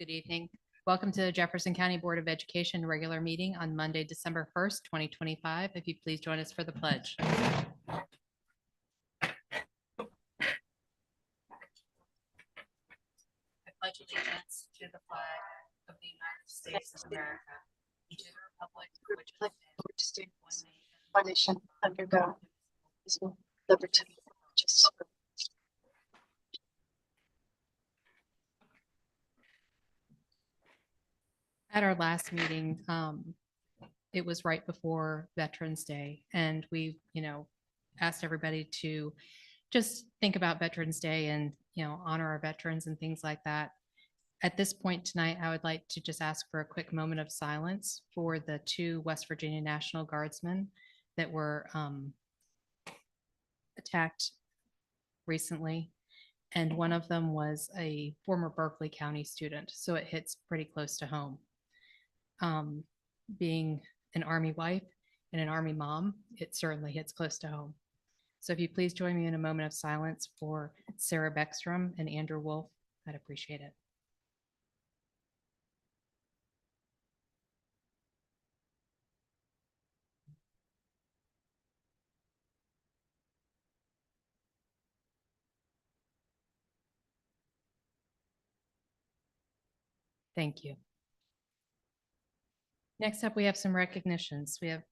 Good evening. Welcome to the Jefferson County Board of Education regular meeting on Monday, December 1st, 2025. If you please join us for the pledge. I pledge allegiance to the flag of the United States of America, and to the republic for which it stands, one nation, under God, indivisible, liberty, and justice. At our last meeting, it was right before Veterans Day, and we, asked everybody to just think about Veterans Day and, honor our veterans and things like that. At this point tonight, I would like to just ask for a quick moment of silence for the two West Virginia National Guardsmen that were attacked recently. And one of them was a former Berkeley County student, so it hits pretty close to home. Being an Army wife and an Army mom, it certainly hits close to home. So if you please join me in a moment of silence for Sarah Beckstrom and Andrew Wolf, I'd appreciate it. Thank you. Next up, we have some recognitions. We have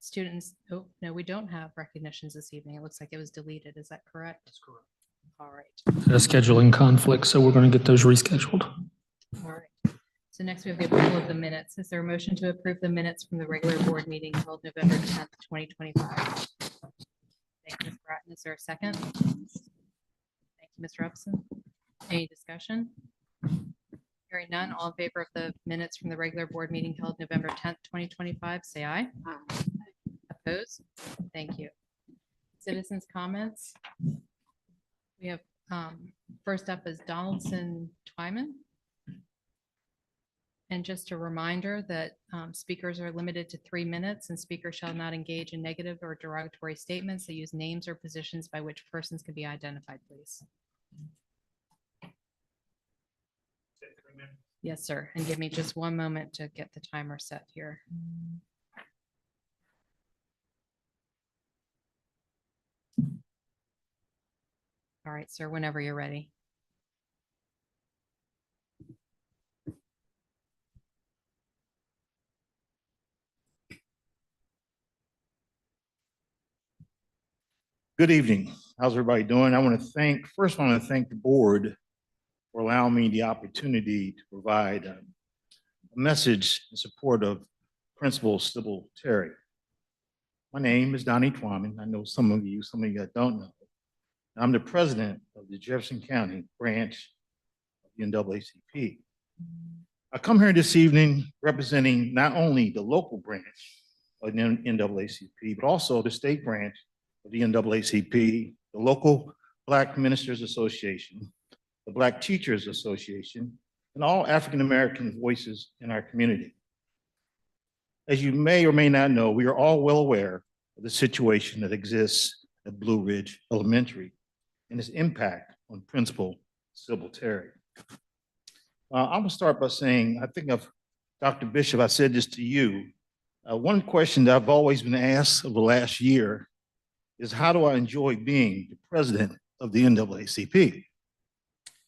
students. Oh, no, we don't have recognitions this evening. It looks like it was deleted. Is that correct? That's correct. All right. A scheduling conflict, so we're going to get those rescheduled. All right. So next we have the approval of the minutes. Is there a motion to approve the minutes from the regular board meeting held November 10th, 2025? Thank you, Ms. Bratton. Is there a second? Thank you, Ms. Robson. Any discussion? Hearing none, all in favor of the minutes from the regular board meeting held November 10th, 2025, say aye. Aye. Opposed? Thank you. Citizens' comments. We have first up is Donaldson Twyman. And just a reminder that speakers are limited to 3 minutes, and speakers shall not engage in negative or derogatory statements that use names or positions by which persons can be identified, please. Yes, sir. And give me just one moment to get the timer set here. All right, sir, whenever you're ready. Good evening. How's everybody doing? I want to thank the board for allowing me the opportunity to provide a message in support of Principal Sybil Terry. My name is Donnie Twyman. I know some of you that don't know. I'm the president of the Jefferson County branch of the NAACP. I come here this evening representing not only the local branch of the NAACP, but also the state branch of the NAACP, the local Black Ministers Association, the Black Teachers Association, and all African-American voices in our community. As you may or may not know, we are all well aware of the situation that exists at Blue Ridge Elementary and its impact on Principal Sybil Terry. I'm gonna start by saying, I think of Dr. Bishop, I said this to you. One question that I've always been asked over the last year is, how do I enjoy being the president of the NAACP?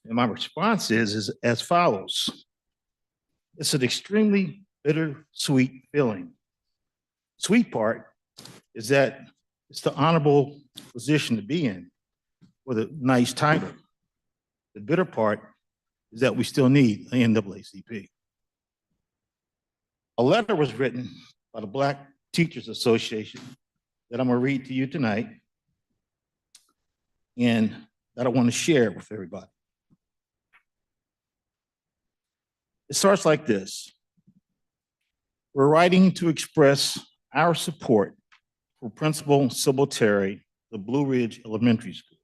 And my response is as follows. It's an extremely bittersweet feeling. Sweet part is that it's the honorable position to be in with a nice title. The bitter part is that we still need an NAACP. A letter was written by the Black Teachers Association that I'm gonna read to you tonight and that I want to share with everybody. It starts like this. We're writing to express our support for Principal Sybil Terry, the Blue Ridge Elementary School.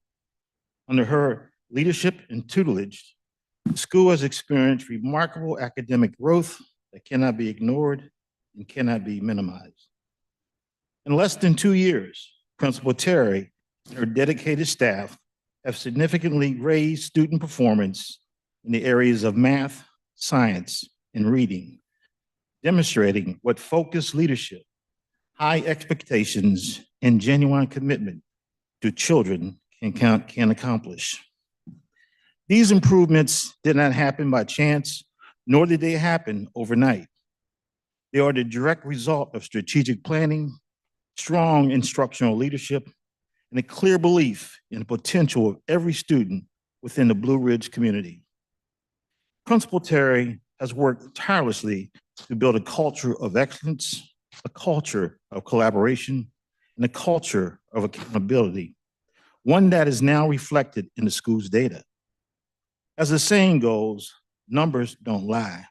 Under her leadership and tutelage, the school has experienced remarkable academic growth that cannot be ignored and cannot be minimized. In less than 2 years, Principal Terry and her dedicated staff have significantly raised student performance in the areas of math, science, and reading, demonstrating what focused leadership, high expectations, and genuine commitment to children can accomplish. These improvements did not happen by chance, nor did they happen overnight. They are the direct result of strategic planning, strong instructional leadership, and a clear belief in the potential of every student within the Blue Ridge community. Principal Terry has worked tirelessly to build a culture of excellence, a culture of collaboration, and a culture of accountability, one that is now reflected in the school's data. As the saying goes, numbers don't lie,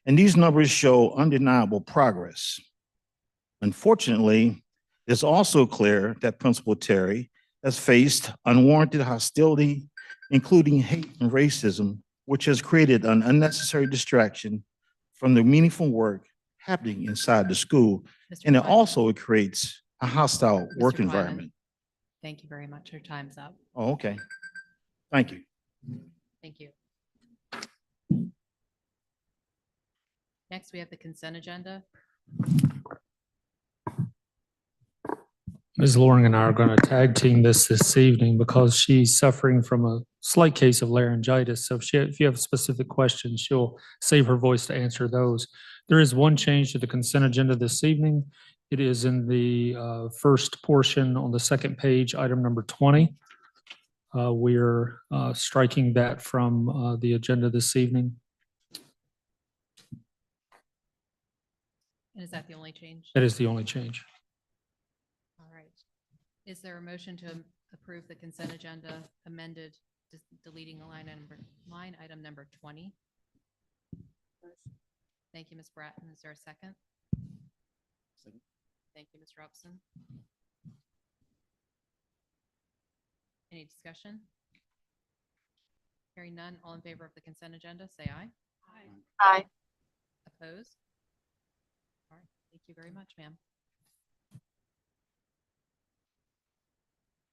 and these numbers show undeniable progress. Unfortunately, it's also clear that Principal Terry has faced unwarranted hostility, including hate and racism, which has created an unnecessary distraction from the meaningful work happening inside the school. Mr. And it Wyman, also creates a hostile work Mr. Wyman. environment. Thank you very much. Your time's up. Oh, okay. Thank you. Thank you. Next, we have the consent agenda. Ms. Loring and I are going to tag team this evening because she's suffering from a slight case of laryngitis. So if you have specific questions, she'll save her voice to answer those. There is one change to the consent agenda this evening. It is in the first portion on the second page, item number 20. We're striking that from the agenda this evening. And is that the only change? That is the only change. All right. Is there a motion to approve the consent agenda amended, deleting the line item number 20? Thank you, Ms. Bratton. Is there a second? Second. Thank you, Ms. Robson. Any discussion? Hearing none, all in favor of the consent agenda, say aye. Aye. Opposed? All right, thank you very much, ma'am.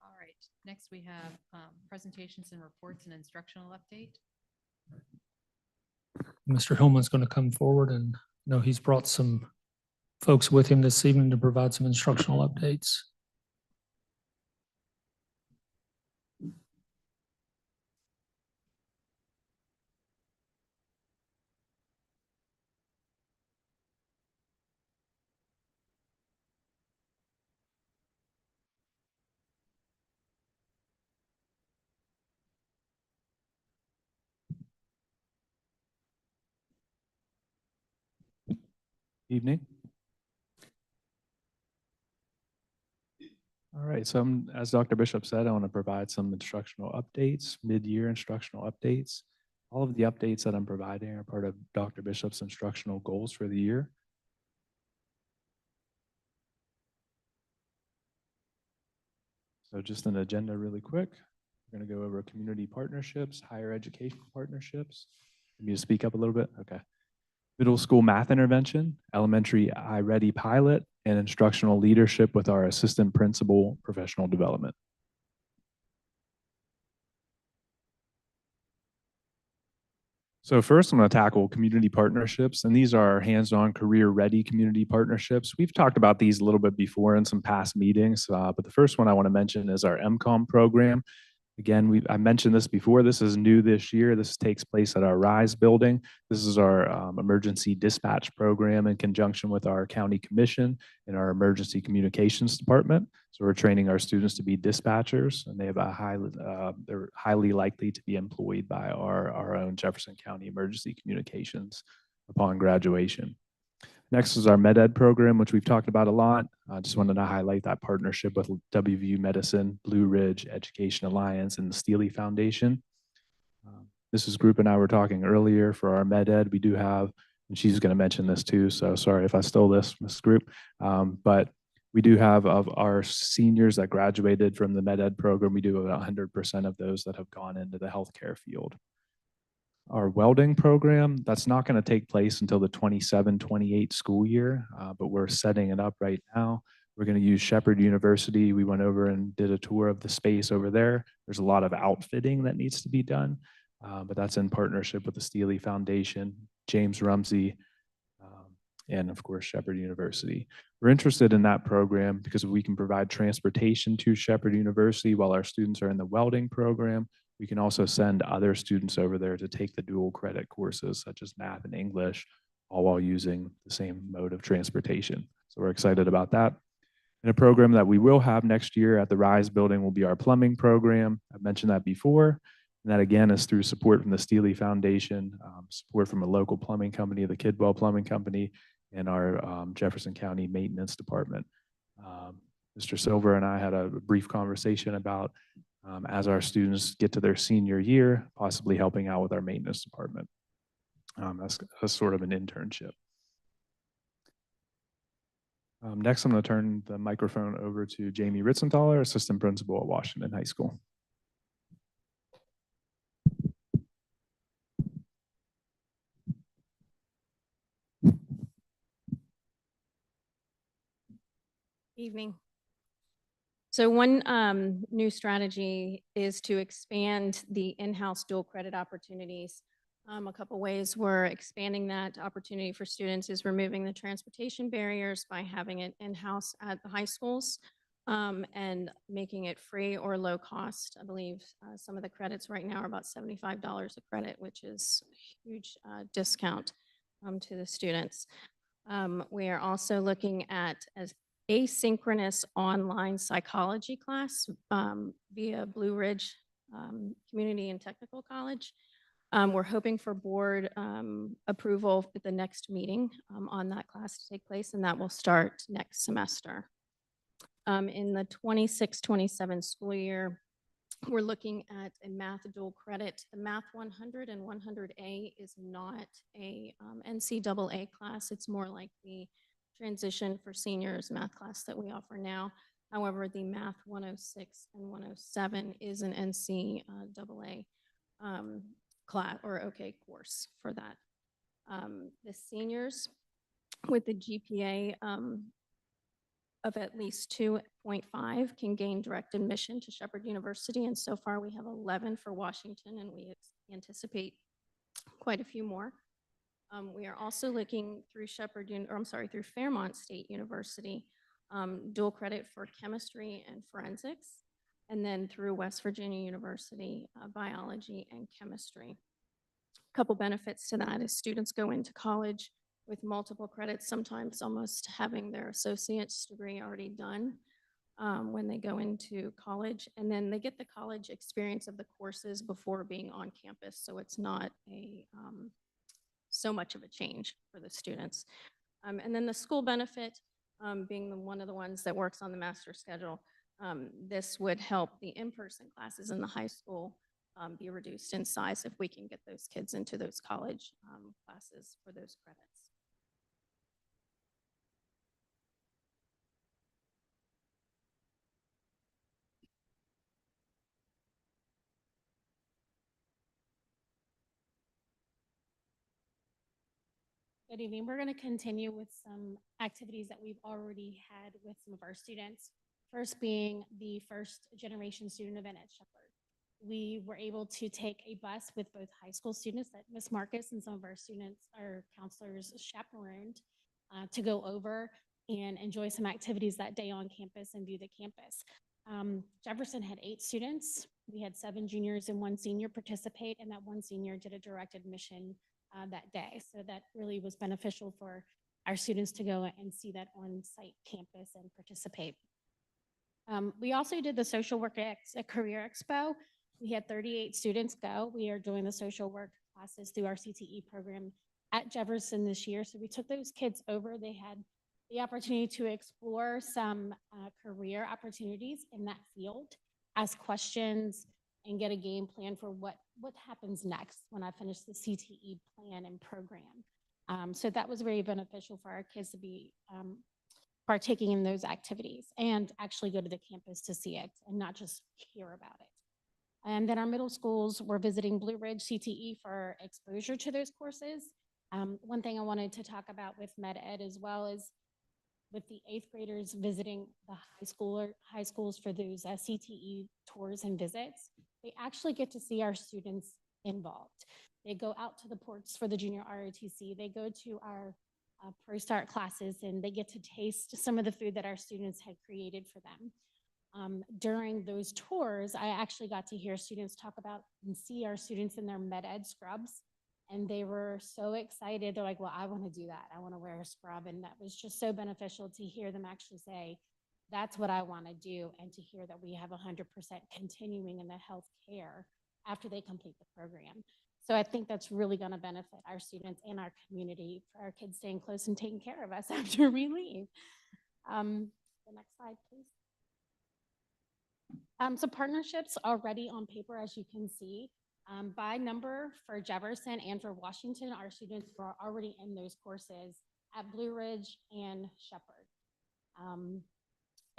All right, next we have presentations and reports and instructional update. Mr. Hillman's going to come forward, and I know he's brought some folks with him this evening to provide some instructional updates. Evening. All right, so as Dr. Bishop said, I want to provide some instructional updates, mid-year instructional updates. All of the updates that I'm providing are part of Dr. Bishop's instructional goals for the year. So just an agenda really quick. We're going to go over community partnerships, higher education partnerships. Let me speak up a little bit. Okay. Middle school math intervention, elementary iReady pilot, and instructional leadership with our assistant principal professional development. So first, I'm going to tackle community partnerships, and these are hands-on career-ready community partnerships. We've talked about these a little bit before in some past meetings, but the first one I want to mention is our MCOM program. Again, I mentioned this before. This is new this year. This takes place at our RISE building. This is our emergency dispatch program in conjunction with our county commission and our emergency communications department. So we're training our students to be dispatchers, and they have they're highly likely to be employed by our own Jefferson County Emergency Communications upon graduation. Next is our med-ed program, which we've talked about a lot. I just wanted to highlight that partnership with WVU Medicine, Blue Ridge Education Alliance, and the Steely Foundation. Mrs. Group and I were talking earlier for our med-ed. We do have, and she's going to mention this too, so sorry if I stole this, Mrs. Group, but we do have of our seniors that graduated from the med-ed program, we do have 100% of those that have gone into the healthcare field. Our welding program, that's not going to take place until the 27-28 school year, but we're setting it up right now. We're going to use Shepherd University. We went over and did a tour of the space over there. There's a lot of outfitting that needs to be done. but that's in partnership with the Steely Foundation, James Rumsey, and of course, Shepherd University. We're interested in that program because we can provide transportation to Shepherd University while our students are in the welding program. We can also send other students over there to take the dual credit courses such as math and English, all while using the same mode of transportation. So we're excited about that. And a program that we will have next year at the Rise building will be our plumbing program. I've mentioned that before. And that again is through support from the Steely Foundation, support from a local plumbing company, the Kidwell Plumbing Company, and our Jefferson County Maintenance Department. Mr. Silver and I had a brief conversation about as our students get to their senior year, possibly helping out with our maintenance department. That's sort of an internship. Next, I'm going to turn the microphone over to Jamie Ritzenthaler, Assistant Principal at Washington High School. Evening. So one new strategy is to expand the in-house dual credit opportunities. A couple ways we're expanding that opportunity for students is removing the transportation barriers by having it in-house at the high schools and making it free or low cost. I believe some of the credits right now are about $75 a credit, which is a huge discount to the students. We are also looking at as asynchronous online psychology class via Blue Ridge Community and Technical College. We're hoping for board approval at the next meeting on that class to take place, and that will start next semester. In the 26-27 school year, we're looking at a math dual credit. The Math 100 and 100A is not a NCAA class. It's more like the transition for seniors math class that we offer now. However, the Math 106 and 107 is an NCAA class or OK course for that. The seniors with the GPA of at least 2.5 can gain direct admission to Shepherd University, and so far we have 11 for Washington, and we anticipate quite a few more. We are also looking through through Fairmont State University, dual credit for chemistry and forensics, and then through West Virginia University, biology and chemistry. A couple benefits to that is students go into college with multiple credits, sometimes almost having their associate's degree already done when they go into college, and then they get the college experience of the courses before being on campus, so it's not a so much of a change for the students. And then the school benefit, being one of the ones that works on the master schedule, this would help the in-person classes in the high school be reduced in size if we can get those kids into those college classes for those credits. Good evening. We're going to continue with some activities that we've already had with some of our students. First being the first generation student event at Shepherd. We were able to take a bus with both high school students that Ms. Marcus and some of our students, our counselors chaperoned to go over and enjoy some activities that day on campus and view the campus. Jefferson had 8 students. We had 7 juniors and 1 senior participate, and that 1 senior did a direct admission that day. So that really was beneficial for our students to go and see that on-site campus and participate. We also did the social work career expo. We had 38 students go. We are doing the social work classes through our CTE program at Jefferson this year. So we took those kids over. They had the opportunity to explore some career opportunities in that field, ask questions, and get a game plan for what happens next when I finish the CTE plan and program. So that was very beneficial for our kids to be partaking in those activities and actually go to the campus to see it and not just hear about it. And then our middle schools were visiting Blue Ridge CTE for exposure to those courses. One thing I wanted to talk about with Med Ed as well is with the 8th graders visiting the high schools for those CTE tours and visits. They actually get to see our students involved. They go out to the ports for the junior ROTC. They go to our Pro Start classes and they get to taste some of the food that our students had created for them. During those tours, I actually got to hear students talk about and see our students in their med ed scrubs. And they were so excited. They're like, well, I want to do that. I want to wear a scrub. And that was just so beneficial to hear them actually say, that's what I want to do. And to hear that we have 100% continuing in the health care after they complete the program. So I think that's really going to benefit our students and our community for our kids staying close and taking care of us after we leave. The next slide, please. So partnerships already on paper, as you can see. By number for Jefferson and for Washington, our students are already in those courses at Blue Ridge and Shepherd.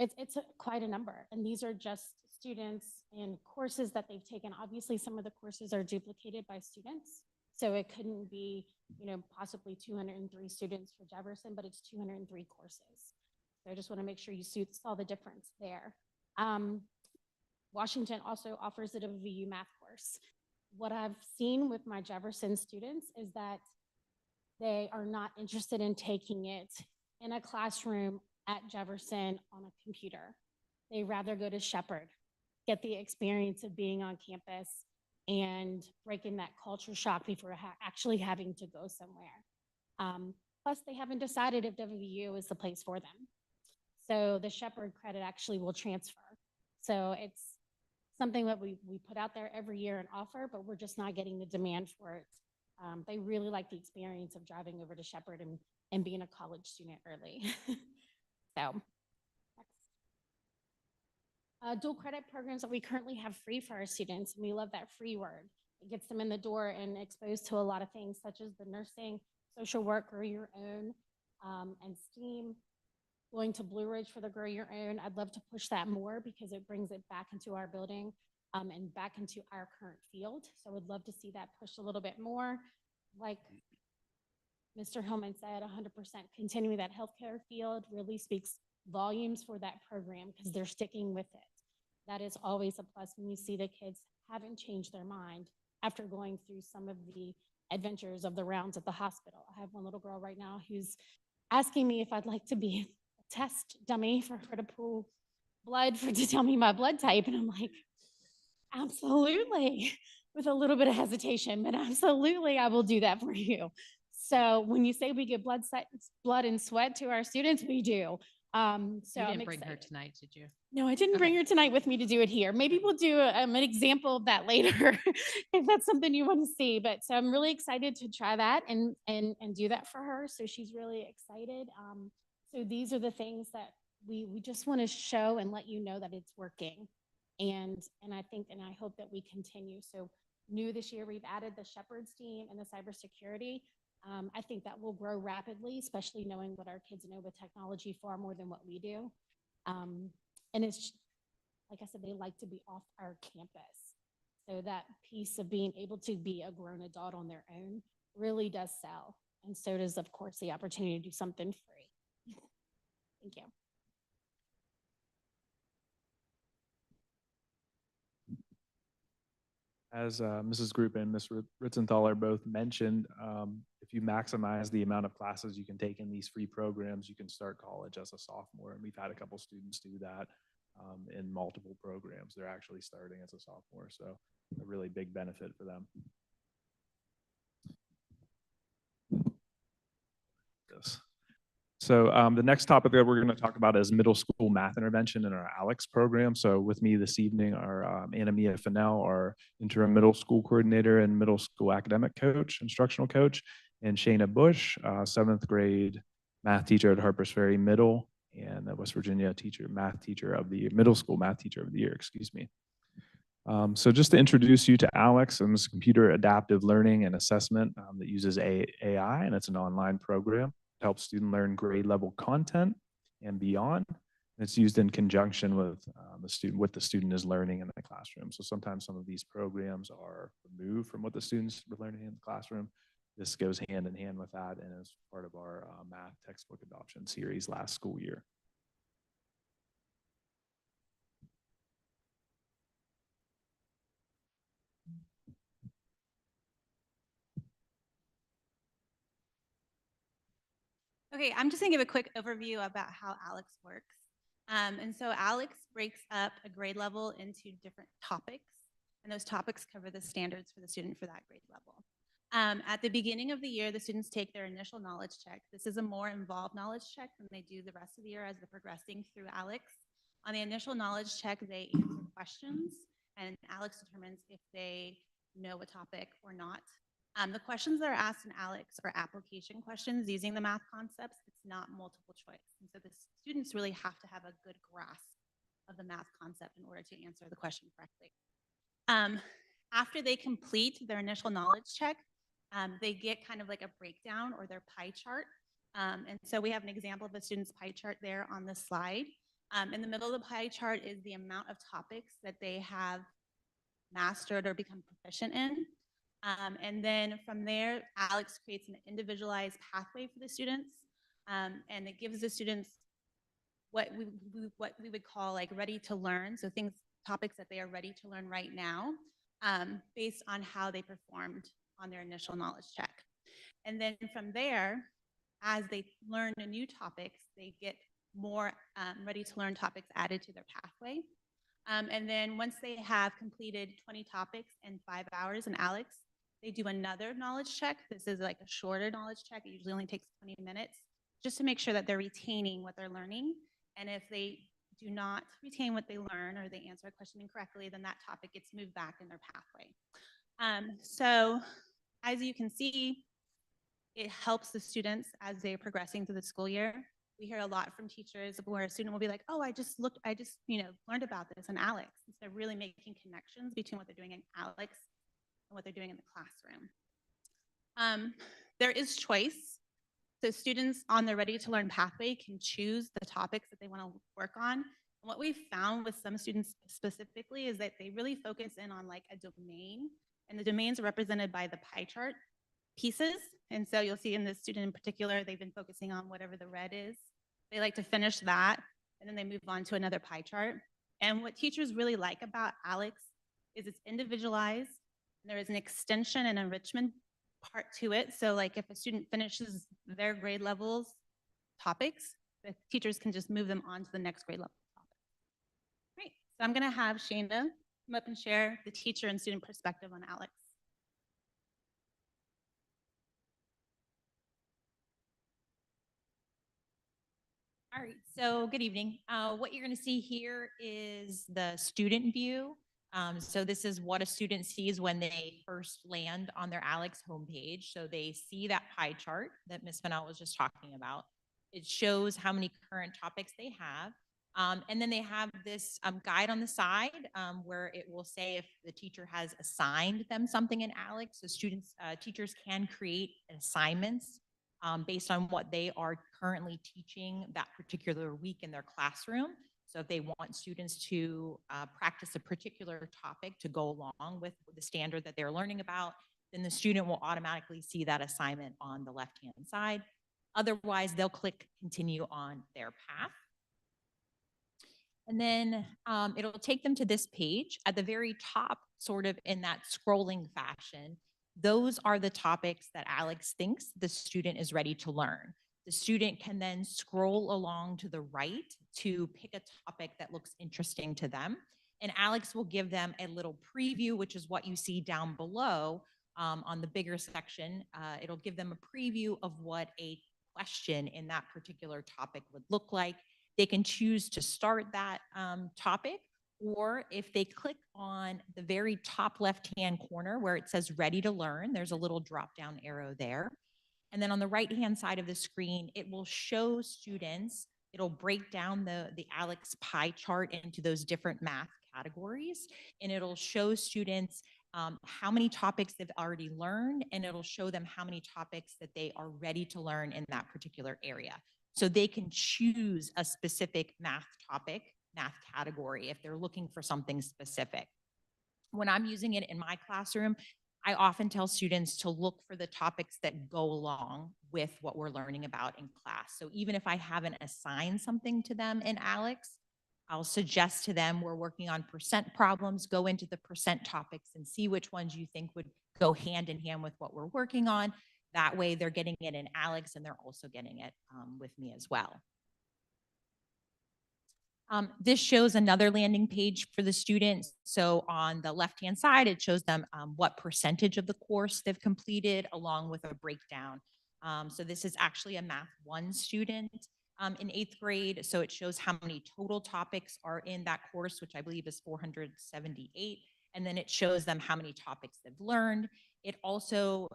It's quite a number, and these are just students in courses that they've taken. Obviously, some of the courses are duplicated by students, so it couldn't be, possibly 203 students for Jefferson, but it's 203 courses. So I just want to make sure you saw the difference there. Washington also offers a WVU math course. What I've seen with my Jefferson students is that they are not interested in taking it in a classroom at Jefferson on a computer. They rather go to Shepherd, get the experience of being on campus and breaking that culture shock before actually having to go somewhere. Plus, they haven't decided if WVU is the place for them. So the Shepherd credit actually will transfer. So it's something that we put out there every year and offer, but we're just not getting the demand for it. They really like the experience of driving over to Shepherd and being a college student early. So next. Dual credit programs that we currently have free for our students, and we love that free word. It gets them in the door and exposed to a lot of things such as the nursing, social work, grow your own, and STEAM. Going to Blue Ridge for the grow your own. I'd love to push that more because it brings it back into our building and back into our current field. So I would love to see that pushed a little bit more. Like Mr. Hillman said, 100% continuing that healthcare field really speaks volumes for that program because they're sticking with it. That is always a plus when you see the kids haven't changed their mind after going through some of the adventures of the rounds at the hospital. I have one little girl right now who's asking me if I'd like to be a test dummy for her to pull blood to tell me my blood type. And I'm like, absolutely, with a little bit of hesitation, but absolutely, I will do that for you. So when you say we give blood and sweat to our students, we do. So You didn't bring her tonight, did you? No, I didn't bring her tonight with me to do it here. Maybe we'll do an example of that later if that's something you want to see. But so I'm really excited to try that and do that for her. So she's really excited. So these are the things that we just want to show and let you know that it's working. And I think and I hope that we continue. So new this year, we've added the Shepherd's team and the cybersecurity. I think that will grow rapidly, especially knowing what our kids know with technology far more than what we do. And it's, like I said, they like to be off our campus. So that piece of being able to be a grown adult on their own really does sell. And so does, of course, the opportunity to do something free. Thank you. As Mrs. Group and Ms. Ritzenthaler both mentioned, if you maximize the amount of classes you can take in these free programs, you can start college as a sophomore. And we've had a couple students do that in multiple programs. They're actually starting as a sophomore. So a really big benefit for them. So the next topic that we're going to talk about is middle school math intervention in our ALEX program. So with me this evening are Anna-Mia Fennell, our interim middle school coordinator and middle school academic coach, instructional coach, and Shayna Bush, 7th grade math teacher at Harpers Ferry Middle and the West Virginia math teacher of the year, middle school math teacher of the year, excuse me. So just to introduce you to ALEX, it's computer adaptive learning and assessment that uses AI, and it's an online program. Help student learn grade level content and beyond. And it's used in conjunction with the student is learning in the classroom. So sometimes some of these programs are removed from what the students were learning in the classroom. This goes hand in hand with that and is part of our math textbook adoption series last school year. Okay, I'm just gonna give a quick overview about how Alex works. And so Alex breaks up a grade level into different topics, and those topics cover the standards for the student for that grade level. At the beginning of the year, the students take their initial knowledge check. This is a more involved knowledge check than they do the rest of the year as they're progressing through Alex. On the initial knowledge check, they answer questions, and Alex determines if they know a topic or not. The questions that are asked in Alex are application questions using the math concepts. It's not multiple choice. And so the students really have to have a good grasp of the math concept in order to answer the question correctly. After they complete their initial knowledge check, they get kind of like a breakdown or their pie chart. And so we have an example of a student's pie chart there on the slide. In the middle of the pie chart is the amount of topics that they have mastered or become proficient in. And then from there, Alex creates an individualized pathway for the students, and it gives the students what we would call like ready to learn. So topics that they are ready to learn right now, based on how they performed on their initial knowledge check. And then from there, as they learn the new topics, they get more ready to learn topics added to their pathway. And then once they have completed 20 topics in 5 hours in Alex, they do another knowledge check. This is like a shorter knowledge check. It usually only takes 20 minutes just to make sure that they're retaining what they're learning. And if they do not retain what they learn or they answer a question incorrectly, then that topic gets moved back in their pathway. So as you can see, it helps the students as they're progressing through the school year. We hear a lot from teachers where a student will be like, oh, I just learned about this in Alex. And so really making connections between what they're doing in Alex and what they're doing in the classroom. There is choice. So students on the Ready to Learn pathway can choose the topics that they want to work on. And what we've found with some students specifically is that they really focus in on like a domain, and the domains are represented by the pie chart pieces. And so you'll see in this student in particular, they've been focusing on whatever the red is. They like to finish that, and then they move on to another pie chart. And what teachers really like about Alex is it's individualized. There is an extension and enrichment part to it. So like if a student finishes their grade levels topics, the teachers can just move them on to the next grade level topic. Great. So I'm going to have Shana come up and share the teacher and student perspective on Alex. All right, so good evening. What you're going to see here is the student view. So this is what a student sees when they first land on their Alex homepage. So they see that pie chart that Ms. Fennell was just talking about. It shows how many current topics they have. And then they have this guide on the side where it will say if the teacher has assigned them something in Alex. So teachers can create assignments based on what they are currently teaching that particular week in their classroom. So if they want students to practice a particular topic to go along with the standard that they're learning about, then the student will automatically see that assignment on the left-hand side. Otherwise, they'll click continue on their path. And then it'll take them to this page. At the very top, sort of in that scrolling fashion, those are the topics that Alex thinks the student is ready to learn. The student can then scroll along to the right to pick a topic that looks interesting to them. And Alex will give them a little preview, which is what you see down below on the bigger section. It'll give them a preview of what a question in that particular topic would look like. They can choose to start that topic, or if they click on the very top left-hand corner where it says ready to learn, there's a little drop-down arrow there. And then on the right-hand side of the screen, it will show students, it'll break down the Alex pie chart into those different math categories, and it'll show students how many topics they've already learned, and it'll show them how many topics that they are ready to learn in that particular area. So they can choose a specific math topic, math category, if they're looking for something specific. When I'm using it in my classroom, I often tell students to look for the topics that go along with what we're learning about in class. So even if I haven't assigned something to them in Alex, I'll suggest to them we're working on percent problems, go into the percent topics and see which ones you think would go hand in hand with what we're working on. That way they're getting it in Alex and they're also getting it with me as well. This shows another landing page for the students. So on the left-hand side, it shows them what percentage of the course they've completed along with a breakdown. So this is actually a Math 1 student in 8th grade. So it shows how many total topics are in that course, which I believe is 478. And then it shows them how many topics they've learned. It also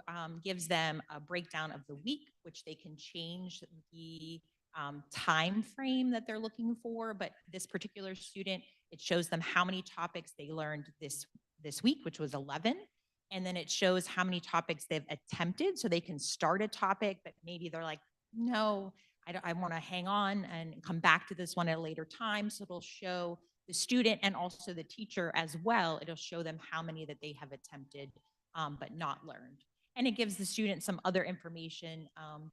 gives them a breakdown of the week, which they can change the time frame that they're looking for. But this particular student, it shows them how many topics they learned this week, which was 11. And then it shows how many topics they've attempted. So they can start a topic, but maybe they're like, no, I want to hang on and come back to this one at a later time. So it'll show the student and also the teacher as well. It'll show them how many that they have attempted but not learned. And it gives the student some other information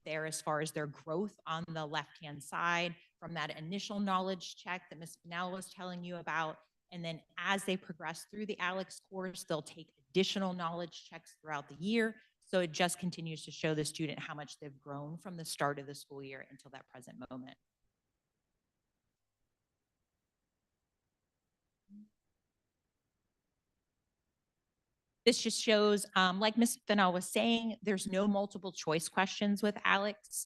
there as far as their growth on the left-hand side from that initial knowledge check that Ms. Fennell was telling you about. And then as they progress through the ALEX course, they'll take additional knowledge checks throughout the year. So it just continues to show the student how much they've grown from the start of the school year until that present moment. This just shows, like Ms. Fennell was saying, there's no multiple choice questions with ALEX.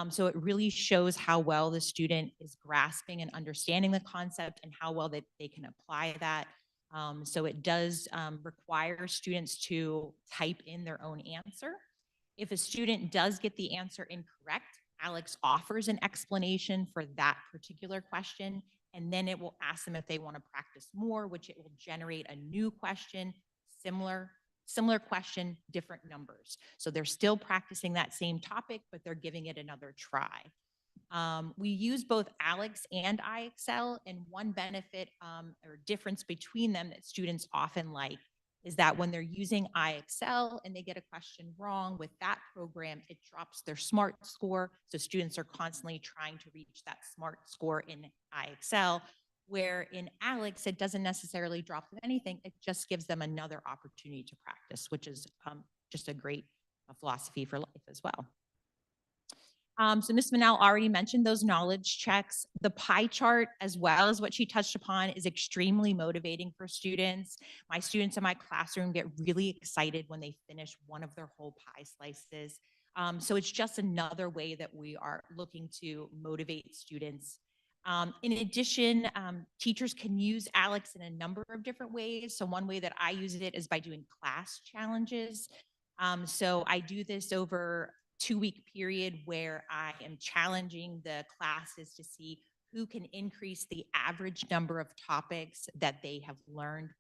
So it really shows how well the student is grasping and understanding the concept and how well they can apply that. So it does require students to type in their own answer. If a student does get the answer incorrect, ALEX offers an explanation for that particular question, and then it will ask them if they want to practice more, which it will generate a new question, similar question, different numbers. So they're still practicing that same topic, but they're giving it another try. We use both ALEX and IXL, and one benefit or difference between them that students often like is that when they're using IXL and they get a question wrong with that program, it drops their SMART score. So students are constantly trying to reach that SMART score in IXL, where in ALEX, it doesn't necessarily drop them anything. It just gives them another opportunity to practice, which is just a great philosophy for life as well. So Ms. Fennell already mentioned those knowledge checks. The pie chart, as well as what she touched upon, is extremely motivating for students. My students in my classroom get really excited when they finish one of their whole pie slices. So it's just another way that we are looking to motivate students. In addition, teachers can use ALEX in a number of different ways. So one way that I use it is by doing class challenges. So I do this over a 2-week period where I am challenging the classes to see who can increase the average number of topics that they have learned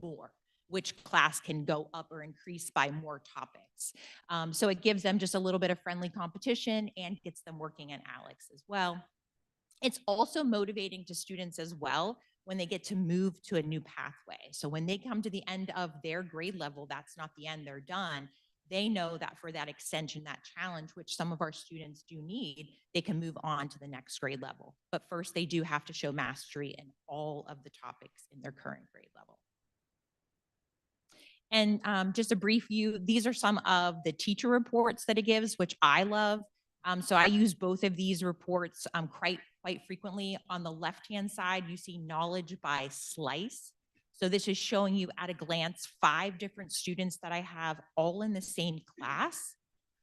more, which class can go up or increase by more topics. So it gives them just a little bit of friendly competition and gets them working in ALEX as well. It's also motivating to students as well when they get to move to a new pathway. So when they come to the end of their grade level, that's not the end, they're done. They know that for that extension, that challenge, which some of our students do need, they can move on to the next grade level. But first, they do have to show mastery in all of the topics in their current grade level. And just a brief view, these are some of the teacher reports that it gives, which I love. So I use both of these reports quite frequently. On the left-hand side, you see knowledge by slice. So this is showing you at a glance 5 different students that I have all in the same class.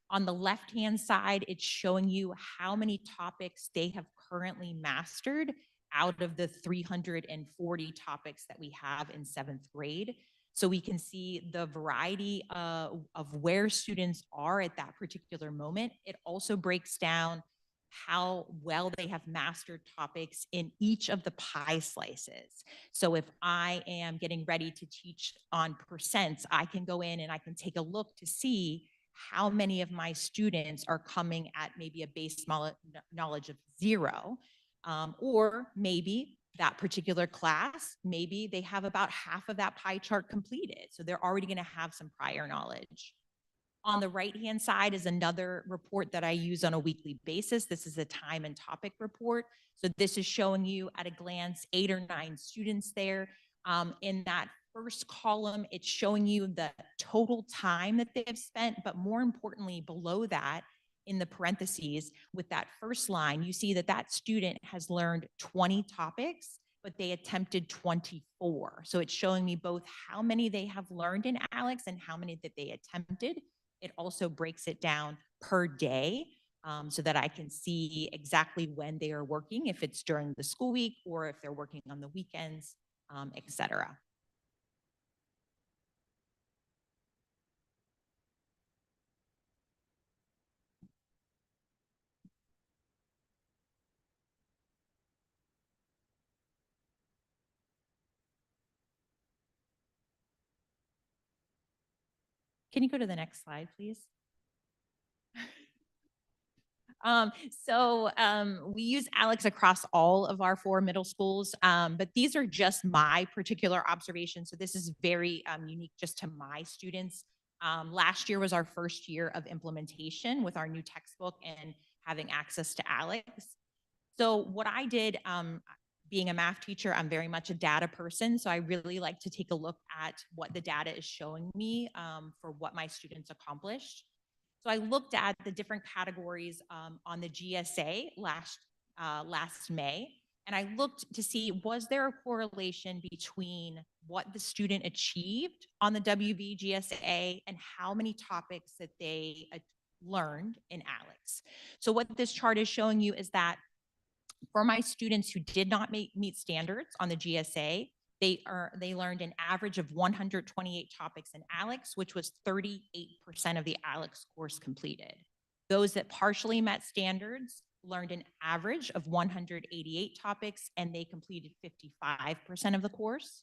On the left-hand side, it's showing you how many topics they have currently mastered out of the 340 topics that we have in 7th grade. So we can see the variety of where students are at that particular moment. It also breaks down how well they have mastered topics in each of the pie slices. So if I am getting ready to teach on percents, I can go in and I can take a look to see how many of my students are coming at maybe a base knowledge of 0, or maybe that particular class, maybe they have about half of that pie chart completed. So they're already going to have some prior knowledge. On the right-hand side is another report that I use on a weekly basis. This is a time and topic report. So this is showing you at a glance 8 or 9 students there in that first column, it's showing you the total time that they've spent, but more importantly, below that, in the parentheses, with that first line, you see that that student has learned 20 topics, but they attempted 24. So it's showing me both how many they have learned in ALEX and how many that they attempted. It also breaks it down per day, so that I can see exactly when they are working, if it's during the school week or if they're working on the weekends, et cetera. Can you go to the next slide, please? We use ALEX across all of our 4 middle schools, but these are just my particular observations. So this is very unique just to my students. Last year was our first year of implementation with our new textbook and having access to ALEX. So what I did, being a math teacher, I'm very much a data person. So I really like to take a look at what the data is showing me for what my students accomplished. So I looked at the different categories on the GSA last May, and I looked to see, was there a correlation between what the student achieved on the WV GSA and how many topics that they learned in ALEX. So what this chart is showing you is that for my students who did not meet standards on the GSA, they learned an average of 128 topics in ALEX, which was 38% of the ALEX course completed. Those that partially met standards learned an average of 188 topics, and they completed 55% of the course.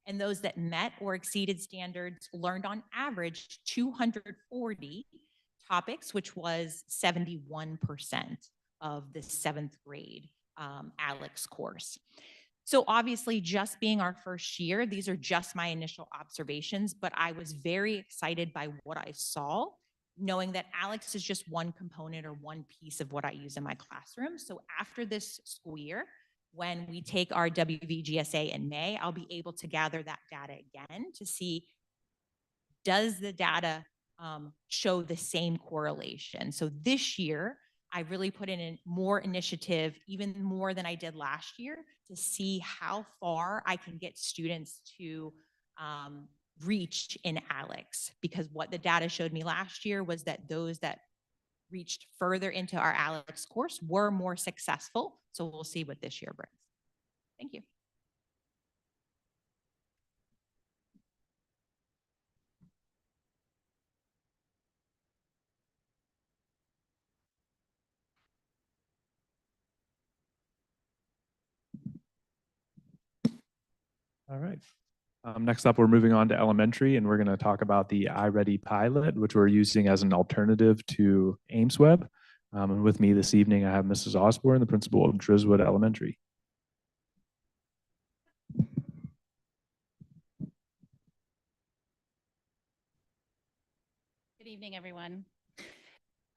And those that met or exceeded standards learned on average 240 topics, which was 71% of the 7th grade ALEX course. So obviously, just being our first year, these are just my initial observations, but I was very excited by what I saw, knowing that ALEX is just one component or one piece of what I use in my classroom. So after this school year, when we take our WVGSA in May, I'll be able to gather that data again to see, does the data show the same correlation? So this year, I really put in more initiative, even more than I did last year, to see how far I can get students to reach in ALEX. Because what the data showed me last year was that those that reached further into our ALEX course were more successful. So we'll see what this year brings. Thank you. All right. Next up, we're moving on to elementary, and we're going to talk about the iReady pilot, which we're using as an alternative to AimsWeb. And with me this evening, I have Mrs. Osborne, the principal of Driswood Elementary. Good evening, everyone.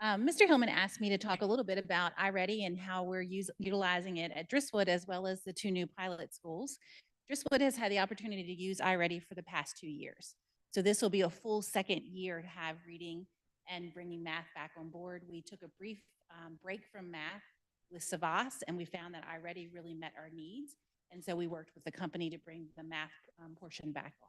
Mr. Hillman asked me to talk a little bit about iReady and how we're utilizing it at Driswood, as well as the 2 new pilot schools. Driswood has had the opportunity to use iReady for the past 2 years. So this will be a full 2nd year to have reading and bringing math back on board. We took a brief break from math with Savas, and we found that iReady really met our needs. And so we worked with the company to bring the math portion back on.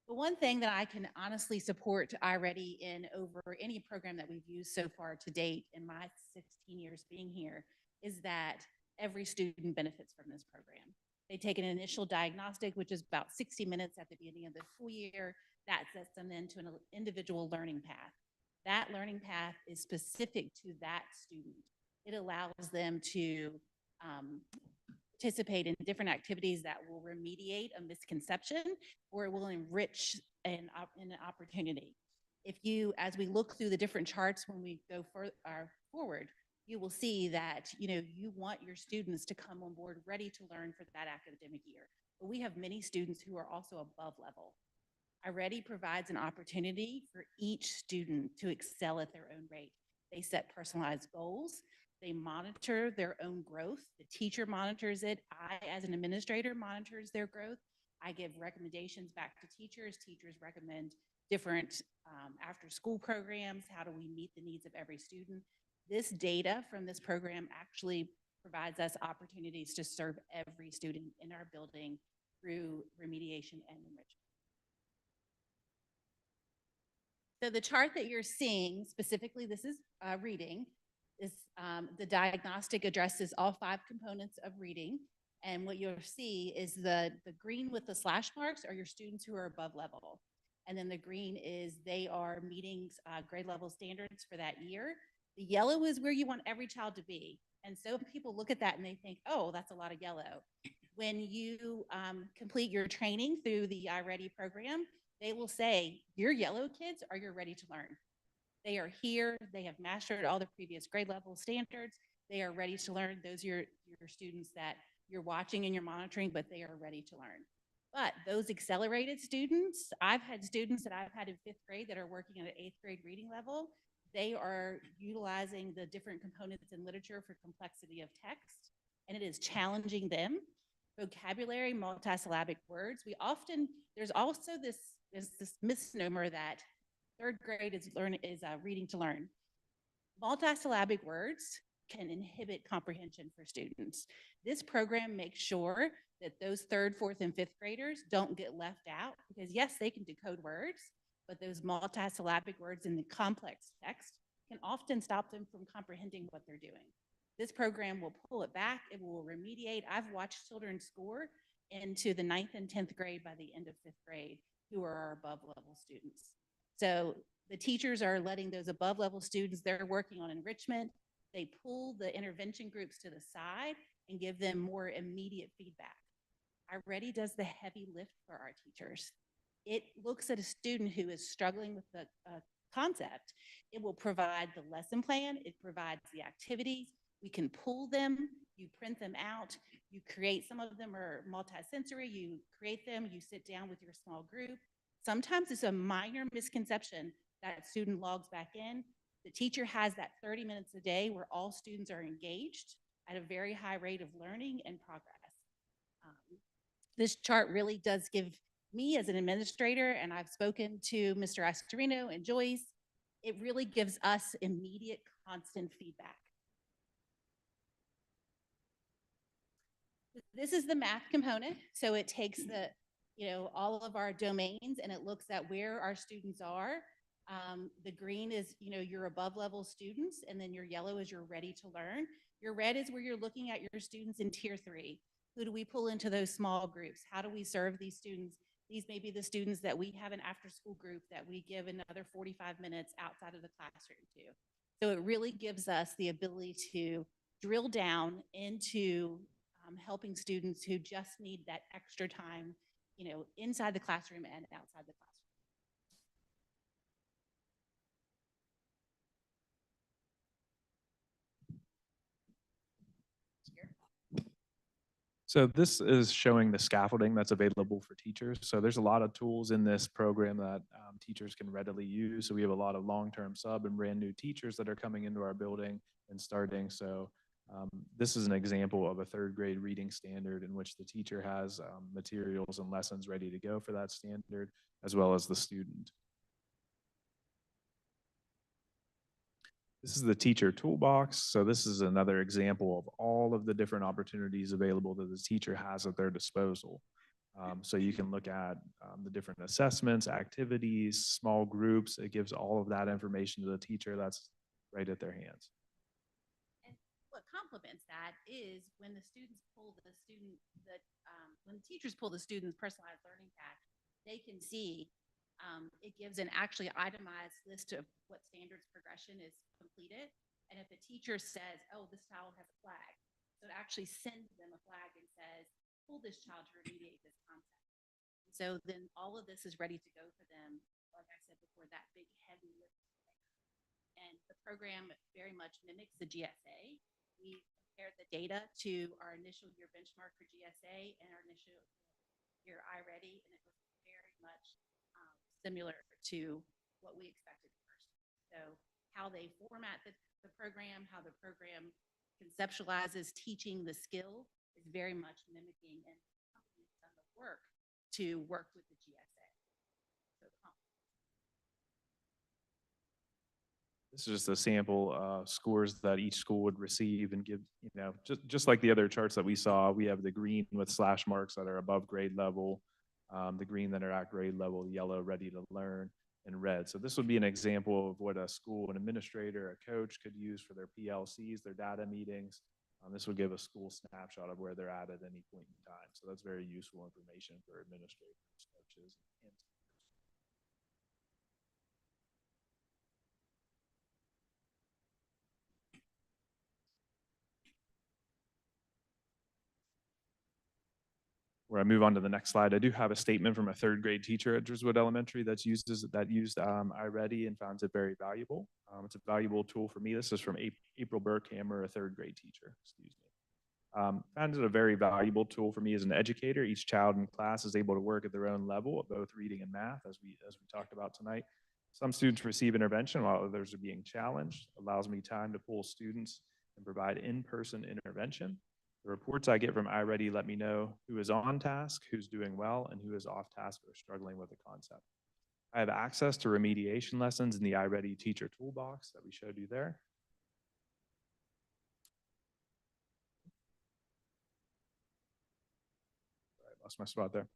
The one thing that I can honestly support iReady in over any program that we've used so far to date in my 16 years being here is that every student benefits from this program. They take an initial diagnostic, which is about 60 minutes at the beginning of the school year. That sets them into an individual learning path. That learning path is specific to that student. It allows them to participate in different activities that will remediate a misconception or it will enrich an opportunity. If you, as we look through the different charts when we go forward, you will see that you want your students to come on board ready to learn for that academic year. But we have many students who are also above level. iReady provides an opportunity for each student to excel at their own rate. They set personalized goals. They monitor their own growth. The teacher monitors it. I, as an administrator, monitors their growth. I give recommendations back to teachers. Teachers recommend different after-school programs. How do we meet the needs of every student? This data from this program actually provides us opportunities to serve every student in our building through remediation and enrichment. So the chart that you're seeing, specifically, this is reading, is the diagnostic addresses all 5 components of reading. And what you'll see is the green with the slash marks are your students who are above level. And then the green is they are meeting grade level standards for that year. The yellow is where you want every child to be. And so people look at that and they think, oh, that's a lot of yellow. When you complete your training through the iReady program, they will say, your yellow kids are your ready to learn. They are here. They have mastered all the previous grade level standards. They are ready to learn. Those are your students that you're watching and you're monitoring, but they are ready to learn. But those accelerated students, I've had students that I've had in 5th grade that are working at an 8th grade reading level. They are utilizing the different components in literature for complexity of text, and it is challenging them. Vocabulary, multisyllabic words. There's also this misnomer that 3rd grade is reading to learn. Multisyllabic words can inhibit comprehension for students. This program makes sure that those 3rd, 4th, and 5th graders don't get left out, because yes, they can decode words, but those multisyllabic words in the complex text can often stop them from comprehending what they're doing. This program will pull it back. It will remediate. I've watched children score into the 9th and 10th grade by the end of 5th grade who are our above level students. So the teachers are letting those above level students, they're working on enrichment. They pull the intervention groups to the side and give them more immediate feedback. iReady does the heavy lift for our teachers. It looks at a student who is struggling with the concept. It will provide the lesson plan. It provides the activities. We can pull them, you print them out, you create, some of them are multisensory, you create them, you sit down with your small group. Sometimes it's a minor misconception that a student logs back in. The teacher has that 30 minutes a day where all students are engaged at a very high rate of learning and progress. This chart really does give me as an administrator, and I've spoken to Mr. Astorino and Joyce, it really gives us immediate, constant feedback. This is the math component. So it takes all of our domains and it looks at where our students are. The green is, your above level students, and then your yellow is your ready to learn. Your red is where you're looking at your students in tier 3. Who do we pull into those small groups? How do we serve these students? These may be the students that we have an after school group that we give another 45 minutes outside of the classroom to. So it really gives us the ability to drill down into helping students who just need that extra time, inside the classroom and outside the classroom. So this is showing the scaffolding that's available for teachers. So there's a lot of tools in this program that teachers can readily use. So we have a lot of long-term sub and brand new teachers that are coming into our building and starting. So this is an example of a 3rd grade reading standard in which the teacher has materials and lessons ready to go for that standard, as well as the student. This is the teacher toolbox. So this is another example of all of the different opportunities available that the teacher has at their disposal. So you can look at the different assessments, activities, small groups. It gives all of that information to the teacher that's right at their hands. And what complements that is when the students pull when the teachers pull the student's personalized learning pack, they can see it gives an actually itemized list of what standards progression is completed. And if a teacher says, oh, this child has a flag, so it actually sends them a flag and says, pull this child to remediate this concept. So then all of this is ready to go for them, like I said before, that big heavy lift. And the program very much mimics the GSA. We compared the data to our initial year benchmark for GSA and our initial year iReady, and it was very much similar to what we expected first. So how they format the program, how the program conceptualizes teaching the skill is very much mimicking, and the company's done the work to work with the GSA. So, This is just a sample scores that each school would receive and give, just like the other charts that we saw, we have the green with slash marks that are above grade level, the green that are at grade level, yellow ready to learn, and red. So this would be an example of what a school, an administrator, a coach could use for their PLCs, their data meetings. This would give a school snapshot of where they're at any point in time. So that's very useful information for administrators, coaches, and where I move on to the next slide, I do have a statement from a third grade teacher at Driswood Elementary that used iReady and found it very valuable. It's a valuable tool for me. This is from April Burkhammer, a third grade teacher, excuse me. Found it a very valuable tool for me as an educator. Each child in class is able to work at their own level of both reading and math, as we talked about tonight. Some students receive intervention while others are being challenged. Allows me time to pull students and provide in-person intervention. The reports I get from iReady let me know who is on task, who's doing well, and who is off task or struggling with the concept. I have access to remediation lessons in the iReady teacher toolbox that we showed you there. I lost my spot there.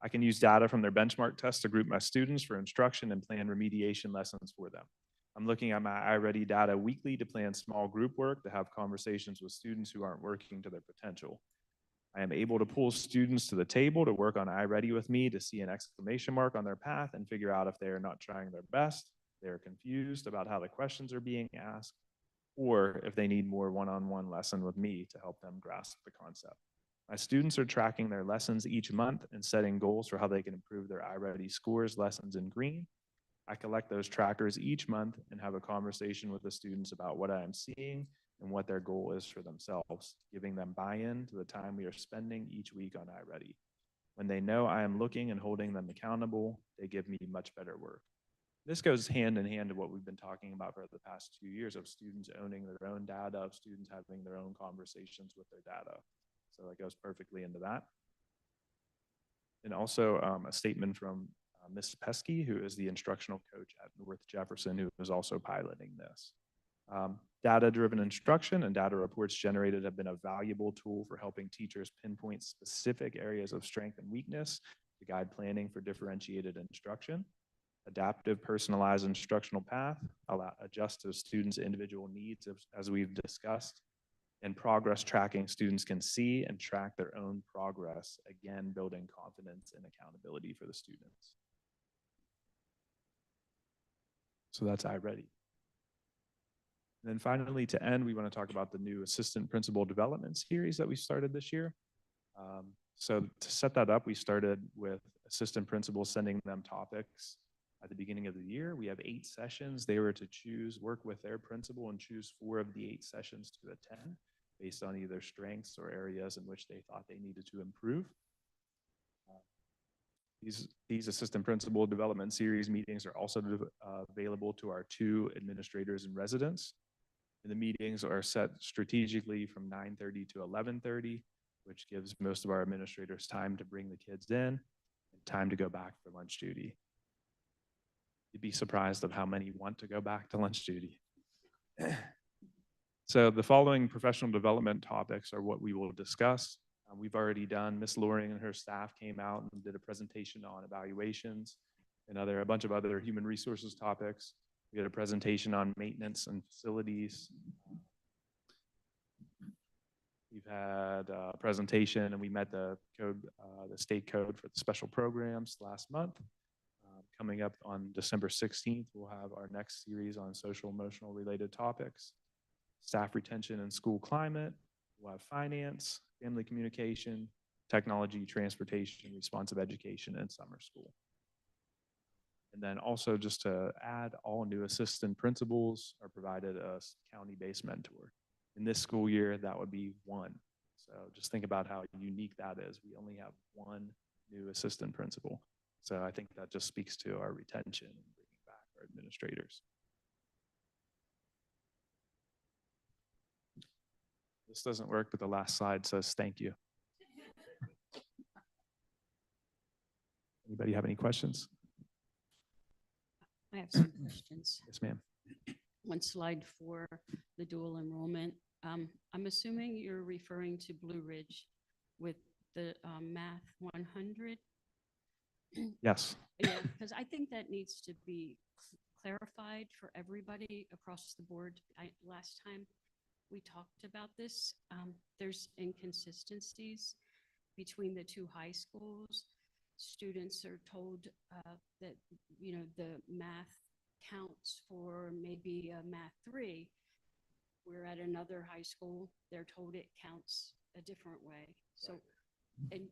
I can use data from their benchmark tests to group my students for instruction and plan remediation lessons for them. I'm looking at my iReady data weekly to plan small group work, to have conversations with students who aren't working to their potential. I am able to pull students to the table to work on iReady with me to see an exclamation mark on their path and figure out if they are not trying their best, they are confused about how the questions are being asked, or if they need more one-on-one lesson with me to help them grasp the concept. My students are tracking their lessons each month and setting goals for how they can improve their iReady scores, lessons in green. I collect those trackers each month and have a conversation with the students about what I am seeing and what their goal is for themselves, giving them buy-in to the time we are spending each week on iReady. When they know I am looking and holding them accountable, they give me much better work. This goes hand in hand to what we've been talking about for the past 2 years of students owning their own data, of students having their own conversations with their data. So that goes perfectly into that. And also a statement from Ms. Pesky, who is the instructional coach at North Jefferson, who is also piloting this. Data-driven instruction and data reports generated have been a valuable tool for helping teachers pinpoint specific areas of strength and weakness to guide planning for differentiated instruction. Adaptive, personalized instructional path, adjust to students' individual needs, as we've discussed, and progress tracking. Students can see and track their own progress, again, building confidence and accountability for the students. So that's iReady. And then finally, to end, we want to talk about the new assistant principal development series that we started this year. So to set that up, we started with assistant principals sending them topics at the beginning of the year. We have 8 sessions. They were to work with their principal and choose 4 of the 8 sessions to attend based on either strengths or areas in which they thought they needed to improve. These assistant principal development series meetings are also available to our 2 administrators in residence. And the meetings are set strategically from 9:30 to 11:30, which gives most of our administrators time to bring the kids in and time to go back for lunch duty. You'd be surprised of how many want to go back to lunch duty. So the following professional development topics are what we will discuss. We've already done, Ms. Loring and her staff came out and did a presentation on evaluations and a bunch of other human resources topics. We had a presentation on maintenance and facilities. We've had a presentation and we met the state code for the special programs last month. Coming up on December 16th, we'll have our next series on social emotional related topics, staff retention and school climate. We'll have finance, family communication, technology, transportation, responsive education, and summer school. And then also just to add, all new assistant principals are provided a county-based mentor. In this school year, that would be 1. So just think about how unique that is. We only have 1 new assistant principal. So I think that just speaks to our retention and bringing back our administrators. This doesn't work, but the last slide says thank you. Anybody have any questions? I have some questions. Yes, ma'am. One slide for the dual enrollment. I'm assuming you're referring to Blue Ridge with the Math 100? Yes. Yeah, because I think that needs to be clarified for everybody across the board. Last time we talked about this, there's inconsistencies between the two high schools. Students are told that, you know, the math counts for maybe Math 3. We're at another high school, they're told it counts a different way. So, and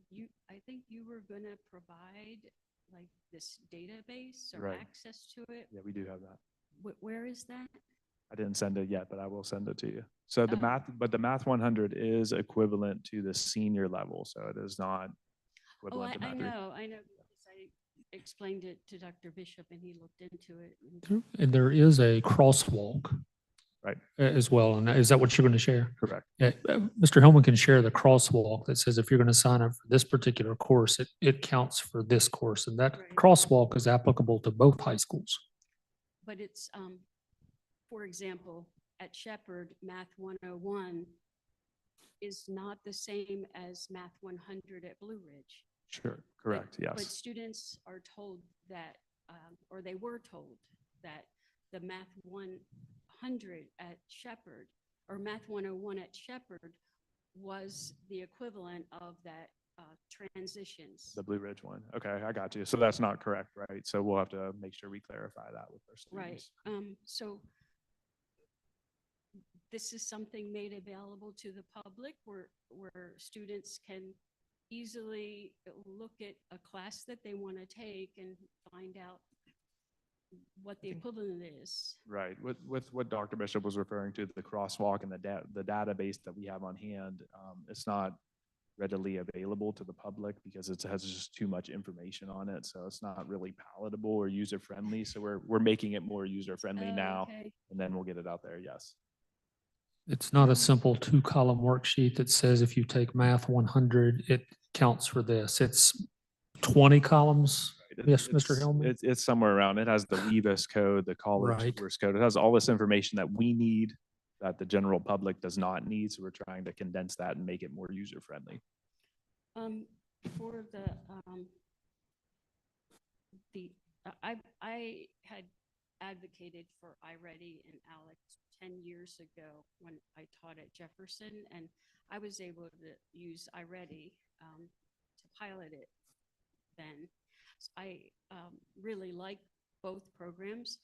I think you were gonna provide like this database or Right. access to it. Yeah, we do have that. Where is that? I didn't send it yet, but I will send it to you. So the Oh. the Math 100 is equivalent to the senior level. So it is not Oh, equivalent to I Math 3. know, because I explained it to Dr. Bishop and he looked into it. and- And there is a crosswalk. Right. As well. And is that what you're going to share? Correct. Yeah, Mr. Hillman can share the crosswalk that says if you're going to sign up for this particular course, it counts for this course. And that Right. crosswalk is applicable to both high schools. But it's, for example, at Shepherd, Math 101 is not the same as Math 100 at Blue Ridge. Sure. Correct. But Yes. students are told that, or they were told that the Math 100 at Shepherd or Math 101 at Shepherd was the equivalent of that transitions. The Blue Ridge one. Okay, I got you. So that's not correct, right? So we'll have to make sure we clarify that with our Right. students. So this is something made available to the public where students can easily look at a class that they want to take and find out what the equivalent is. Right. With what Dr. Bishop was referring to, the crosswalk and the database that we have on hand, it's not readily available to the public because it has just too much information on it. So it's not really palatable or user friendly. So we're making it more user friendly Oh, now, okay. and then we'll get it out there. Yes. It's not a simple 2-column worksheet that says if you take Math 100, it counts for this. It's 20 columns. Yes, Mr. Hillman? It's somewhere around. It has the WEVIS code, the college Right. course code. It has all this information that we need that the general public does not need. So we're trying to condense that and make it more user friendly. For I had advocated for iReady and Alex 10 years ago when I taught at Jefferson, and I was able to use iReady to pilot it then. So I really like both programs,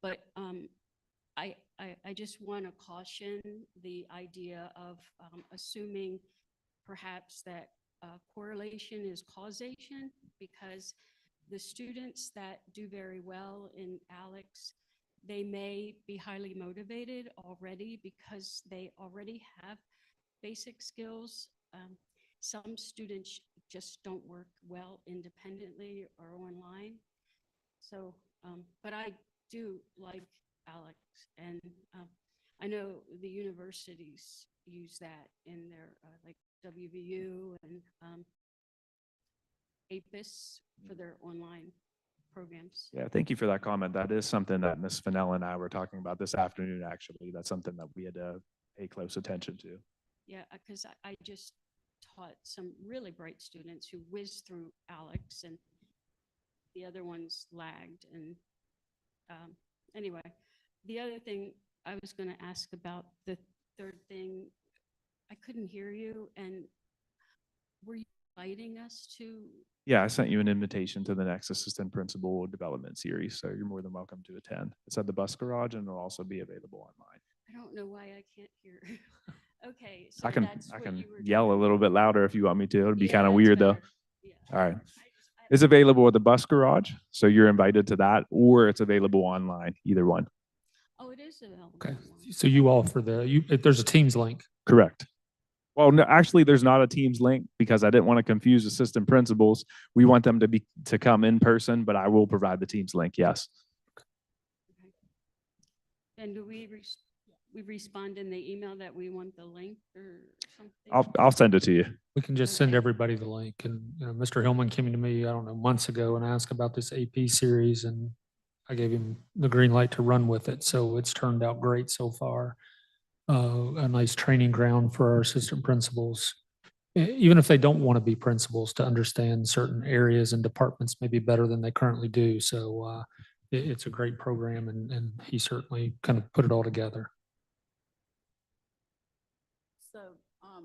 but I just want to caution the idea of assuming perhaps that correlation is causation, because the students that do very well in Alex, they may be highly motivated already because they already have basic skills. Some students just don't work well independently or online. So, but I do like Alex, and I know the universities use that in their like WVU and APIS for their online programs. Yeah, thank you for that comment. That is something that Ms. Fennell and I were talking about this afternoon, actually. That's something that we had to pay close attention to. Yeah, because I just taught some really bright students who whizzed through Alex, and the other ones lagged. And anyway, the other thing I was going to ask about, the third thing, I couldn't hear you, and were you inviting us to? Yeah, I sent you an invitation to the next Assistant Principal Development Series, so you're more than welcome to attend. It's at the bus garage, and it'll also be available online. I don't know why I can't hear. Okay, so I can that's what you were yell a talking little about. bit louder if you want me to. It'd be Yeah, kind of that's weird though. better. Yeah. All right. I It's available at the bus garage, so you're invited to that, or it's available online, either one. Oh, it is available. Okay. online. So you offer if there's a Teams link. Correct. Well, no, actually, there's not a Teams link because I didn't want to confuse assistant principals. We want them to come in person, but I will provide the Teams link. Yes. Okay. And do we we respond in the email that we want the link or something? I'll send it to you. We can just send Okay. everybody the link. And, Mr. Hillman came to me, I don't know, months ago and asked about this AP series, and I gave him the green light to run with it. So it's turned out great so far. A nice training ground for our assistant principals, even if they don't want to be principals, to understand certain areas and departments maybe better than they currently do. So it's a great program, and he certainly kind of put it all together. So, I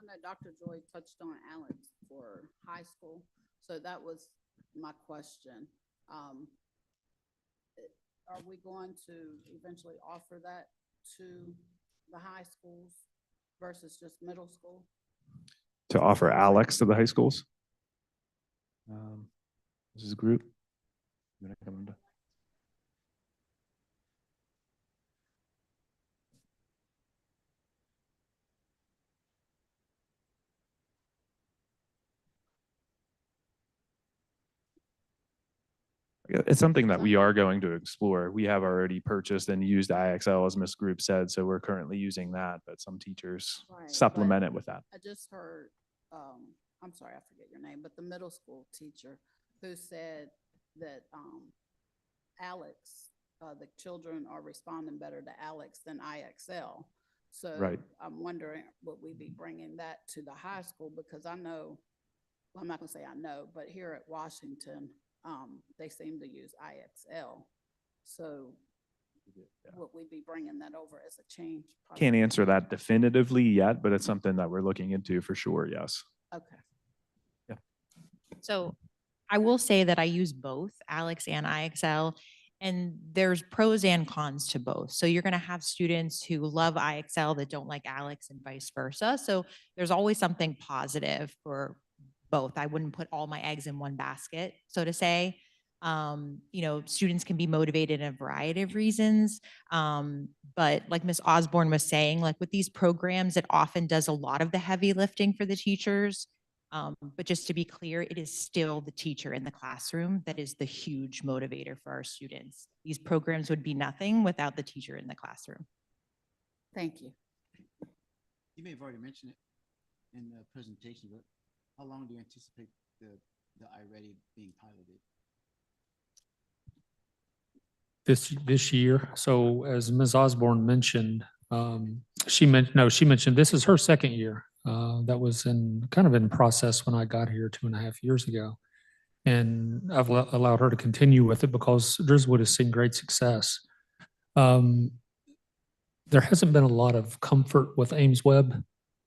know Dr. Joy touched on Alex for high school, so that was my question. Are we going to eventually offer that to the high schools versus just middle school? To offer Alex to the high schools. This is a group. It's something that we are going to explore. We have already purchased and used IXL, as Ms. Group said, so we're currently using that, but some teachers Right, supplement but it with that. I just heard, I'm sorry, I forget your name, but the middle school teacher who said that, Alex, the children are responding better to Alex than IXL. So Right. I'm wondering, would we be bringing that to the high school? Because I know, well, I'm not gonna say I know, but here at Washington, they seem to use IXL. So would we be bringing that over as a change? Can't answer that definitively yet, but it's something that we're looking into for sure, yes. Okay. So I will say that I use both Alex and IXL, and there's pros and cons to both. So you're going to have students who love IXL that don't like Alex and vice versa. So there's always something positive for both. I wouldn't put all my eggs in one basket, so to say. Students can be motivated in a variety of reasons. But like Ms. Osborne was saying, like with these programs, it often does a lot of the heavy lifting for the teachers. But just to be clear, it is still the teacher in the classroom that is the huge motivator for our students. These programs would be nothing without the teacher in the classroom. Thank you. You may have already mentioned it in the presentation, but how long do you anticipate the iReady being piloted? This year. So as Ms. Osborne mentioned, she mentioned this is her second year. That was kind of in process when I got here 2.5 years ago. And I've allowed her to continue with it because Drizzwood has seen great success. There hasn't been a lot of comfort with Ames Web,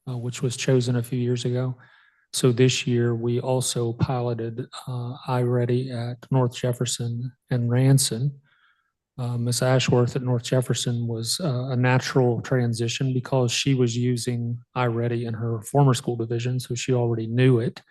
which was chosen a few years ago. So this year we also piloted iReady at North Jefferson and Ranson. Ms. Ashworth at North Jefferson was a natural transition because she was using iReady in her former school division, so she already knew it.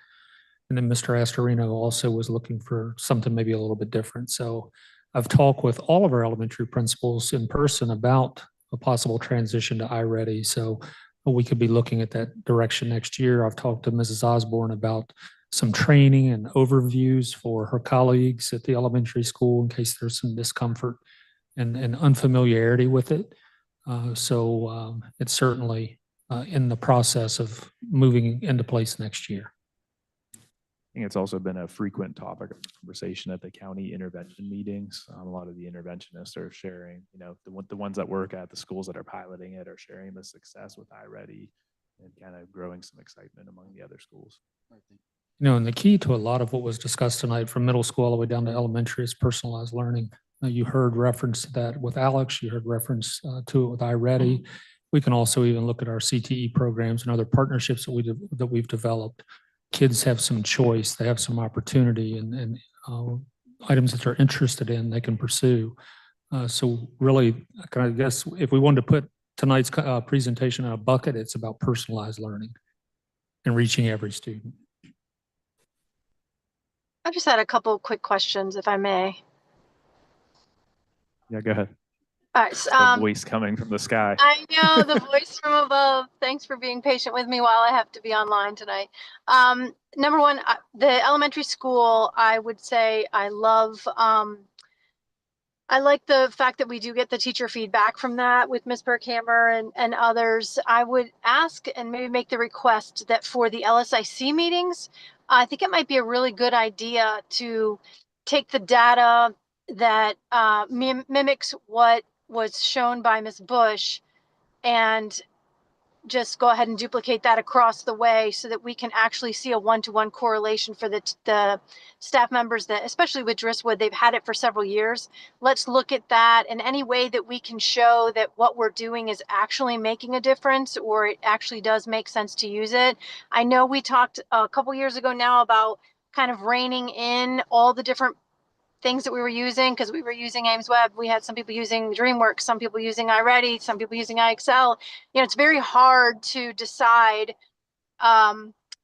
And then Mr. Astorino also was looking for something maybe a little bit different. So I've talked with all of our elementary principals in person about a possible transition to iReady. So we could be looking at that direction next year. I've talked to Mrs. Osborne about some training and overviews for her colleagues at the elementary school in case there's some discomfort and unfamiliarity with it. So it's certainly in the process of moving into place next year. I think it's also been a frequent topic of conversation at the county intervention meetings. A lot of the interventionists are sharing, the ones that work at the schools that are piloting it are sharing the success with iReady and kind of growing some excitement among the other schools. And the key to a lot of what was discussed tonight from middle school all the way down to elementary is personalized learning. You heard reference to that with Alex. You heard reference to it with iReady. We can also even look at our CTE programs and other partnerships that we've developed. Kids have some choice. They have some opportunity and items that they're interested in, they can pursue. So really, I guess if we wanted to put tonight's presentation in a bucket, it's about personalized learning and reaching every student. I just had a couple of quick questions, if I may. Yeah, go ahead. All right. It's the voice coming from the sky. I know the voice from above. Thanks for being patient with me while I have to be online tonight. Number one, the elementary school, I would say I love I like the fact that we do get the teacher feedback from that with Ms. Burkhammer and others. I would ask and maybe make the request that for the LSIC meetings, I think it might be a really good idea to take the data that mimics what was shown by Ms. Bush and just go ahead and duplicate that across the way so that we can actually see a one-to-one correlation for the staff members that, especially with Driftwood, they've had it for several years. Let's look at that and any way that we can show that what we're doing is actually making a difference or it actually does make sense to use it. I know we talked a couple years ago now about kind of reining in all the different things that we were using because we were using Ames Web. We had some people using DreamWorks, some people using iReady, some people using iExcel. You know, it's very hard to decide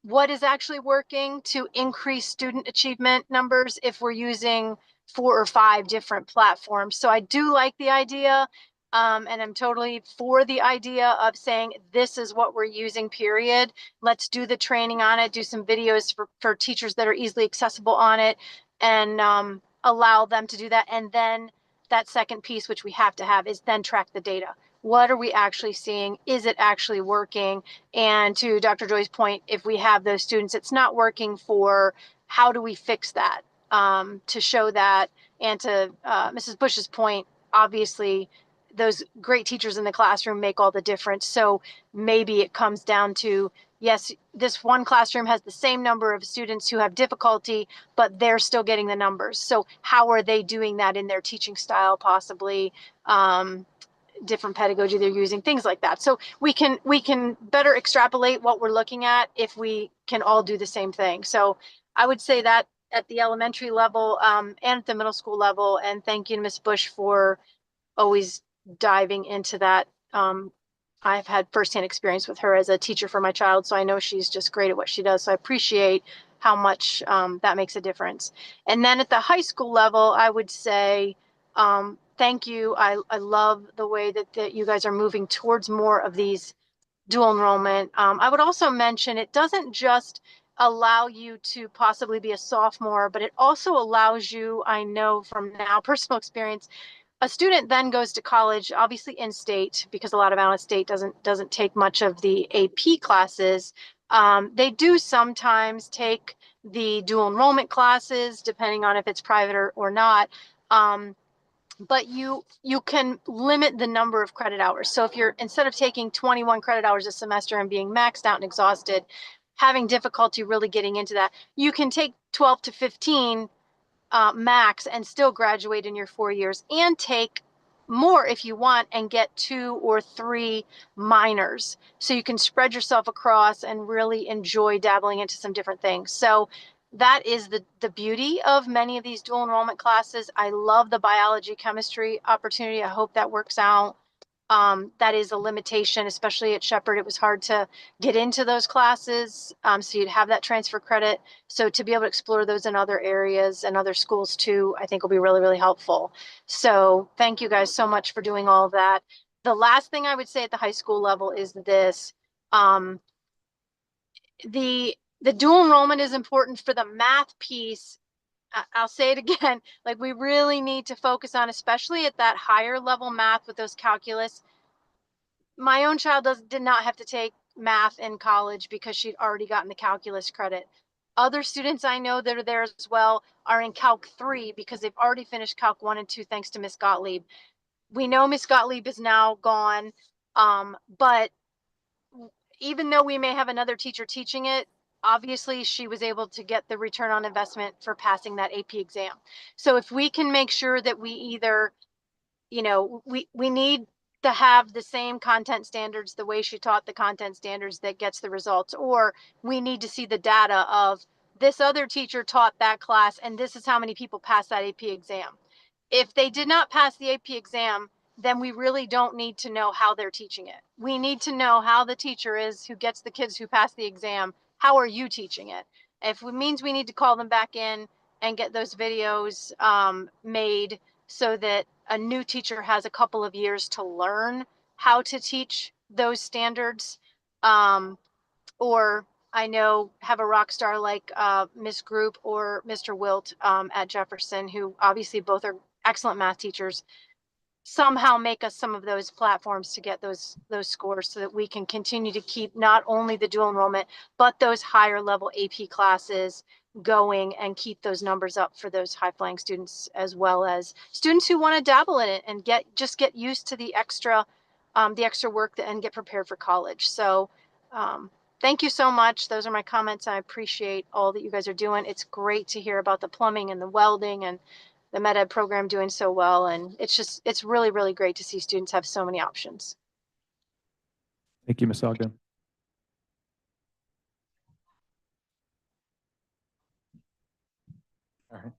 what is actually working to increase student achievement numbers if we're using 4 or 5 different platforms. So I do like the idea. And I'm totally for the idea of saying, this is what we're using, period. Let's do the training on it, do some videos for teachers that are easily accessible on it and allow them to do that. And then that second piece, which we have to have, is then track the data. What are we actually seeing? Is it actually working? And to Dr. Joy's point, if we have those students, it's not working for, how do we fix that? To show that, and to Mrs. Bush's point, obviously, those great teachers in the classroom make all the difference. So maybe it comes down to, yes, this one classroom has the same number of students who have difficulty, but they're still getting the numbers. So how are they doing that in their teaching style, possibly? Different pedagogy they're using, things like that. So we can better extrapolate what we're looking at if we can all do the same thing. So I would say that at the elementary level and at the middle school level. And thank you to Ms. Bush for always diving into that. I've had firsthand experience with her as a teacher for my child, so I know she's just great at what she does. So I appreciate how much that makes a difference. And then at the high school level, I would say, thank you. I love the way that you guys are moving towards more of these dual enrollment. I would also mention it doesn't just allow you to possibly be a sophomore, but it also allows you, I know from now personal experience, a student then goes to college, obviously in state, because a lot of out of state doesn't take much of the AP classes. They do sometimes take the dual enrollment classes, depending on if it's private or not. But you can limit the number of credit hours. So if you're, instead of taking 21 credit hours a semester and being maxed out and exhausted, having difficulty really getting into that, you can take 12 to 15 max and still graduate in your 4 years, and take more if you want and get 2 or 3 minors. So you can spread yourself across and really enjoy dabbling into some different things. So that is the beauty of many of these dual enrollment classes. I love the biology chemistry opportunity. I hope that works out. That is a limitation, especially at Shepherd. It was hard to get into those classes. So you'd have that transfer credit. So to be able to explore those in other areas and other schools too, I think will be really, really helpful. So thank you guys so much for doing all of that. The last thing I would say at the high school level is this. The dual enrollment is important for the math piece. I'll say it again, like we really need to focus on, especially at that higher level math with those calculus. My own child did not have to take math in college because she'd already gotten the calculus credit. Other students I know that are there as well are in Calc 3 because they've already finished Calc 1 and 2 thanks to Miss Gottlieb. We know Miss Gottlieb is now gone, but even though we may have another teacher teaching it, obviously she was able to get the return on investment for passing that AP exam. So if we can make sure that we either, you know, we need to have the same content standards, the way she taught the content standards that gets the results, or we need to see the data of this other teacher taught that class and this is how many people passed that AP exam. If they did not pass the AP exam, then we really don't need to know how they're teaching it. We need to know how the teacher is who gets the kids who pass the exam. How are you teaching it? If it means we need to call them back in and get those videos made so that a new teacher has a couple of years to learn how to teach those standards. Or I know have a rock star like Miss Group or Mr. Wilt at Jefferson, who obviously both are excellent math teachers, somehow make us some of those platforms to get those scores so that we can continue to keep not only the dual enrollment, but those higher level AP classes going and keep those numbers up for those high flying students, as well as students who want to dabble in it and get used to the extra work and get prepared for college. So thank you so much. Those are my comments. I appreciate all that you guys are doing. It's great to hear about the plumbing and the welding and the med ed program doing so well. And it's really, really great to see students have so many options. Thank you, Ms. Ogden. All right.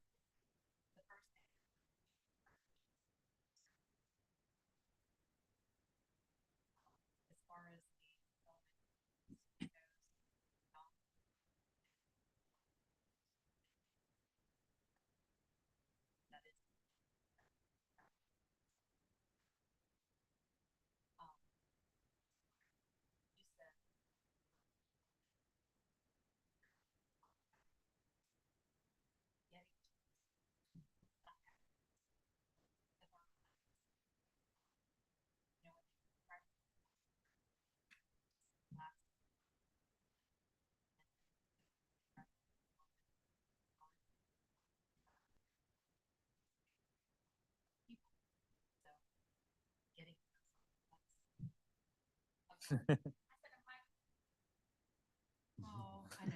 Oh, I know.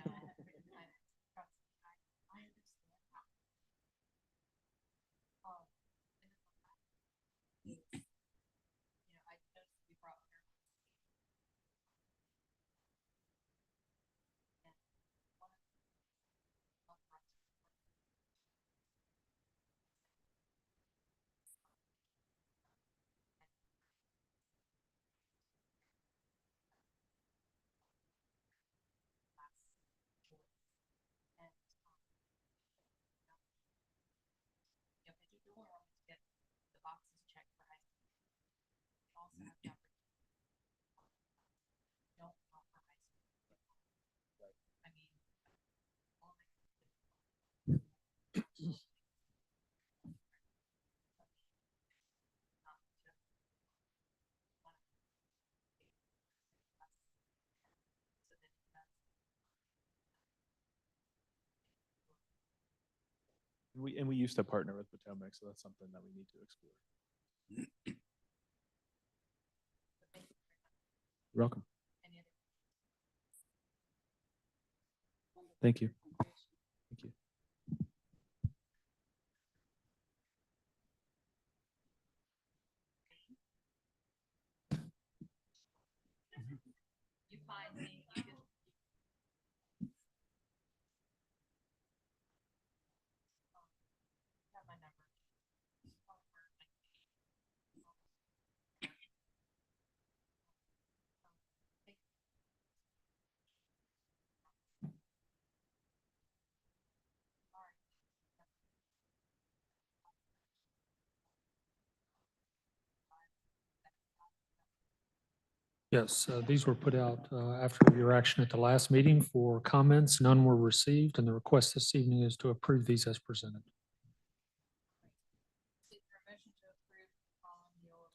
We used to partner with Potomac, so that's something that we need to explore. You're welcome. Thank you. Thank you. You find me. Have my number. Yes, these were put out after your action at the last meeting for comments. None were received, and the request this evening is to approve these as presented. Is there a motion to approve the following deal?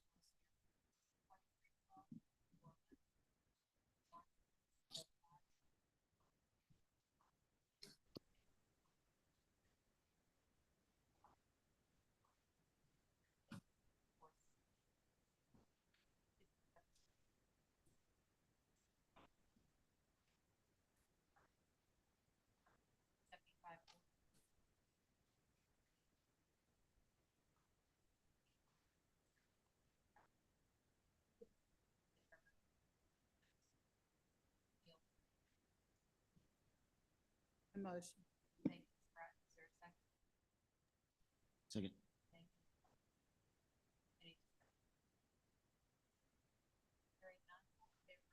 Motion. Thank you, Ms. Pratt. Is there a second? Second. Thank you. Any discussion? Hearing none, all in favor?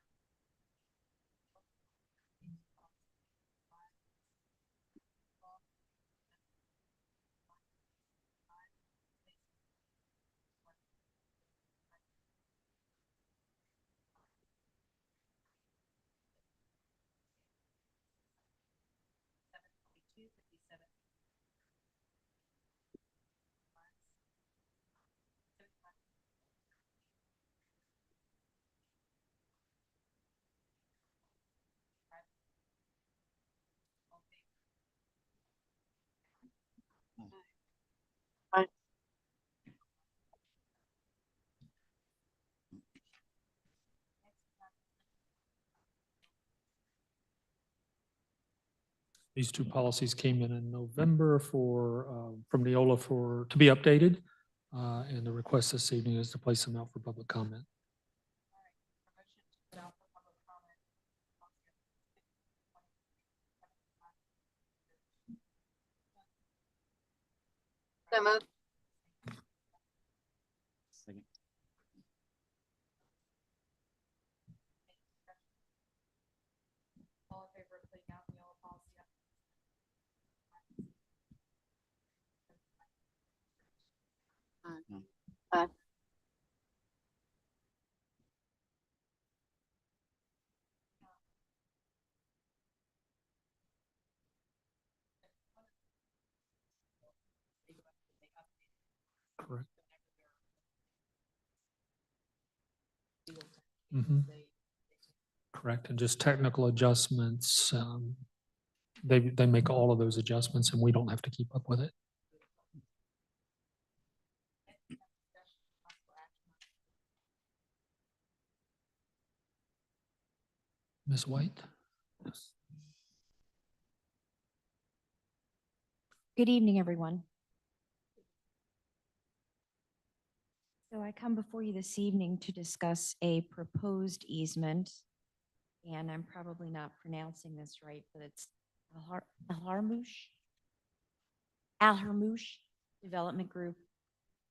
These two policies came in November from Neola to be updated. And the request this evening is to place them out for public comment. So moved. Second. All in favor of putting out Neola policy? Aye. Correct. Mhm. Correct, and just technical adjustments. They make all of those adjustments and we don't have to keep up with it. Ms. White? Yes. Good evening, everyone. So I come before you this evening to discuss a proposed easement, and I'm probably not pronouncing this right, but it's Alharmouche Development Group,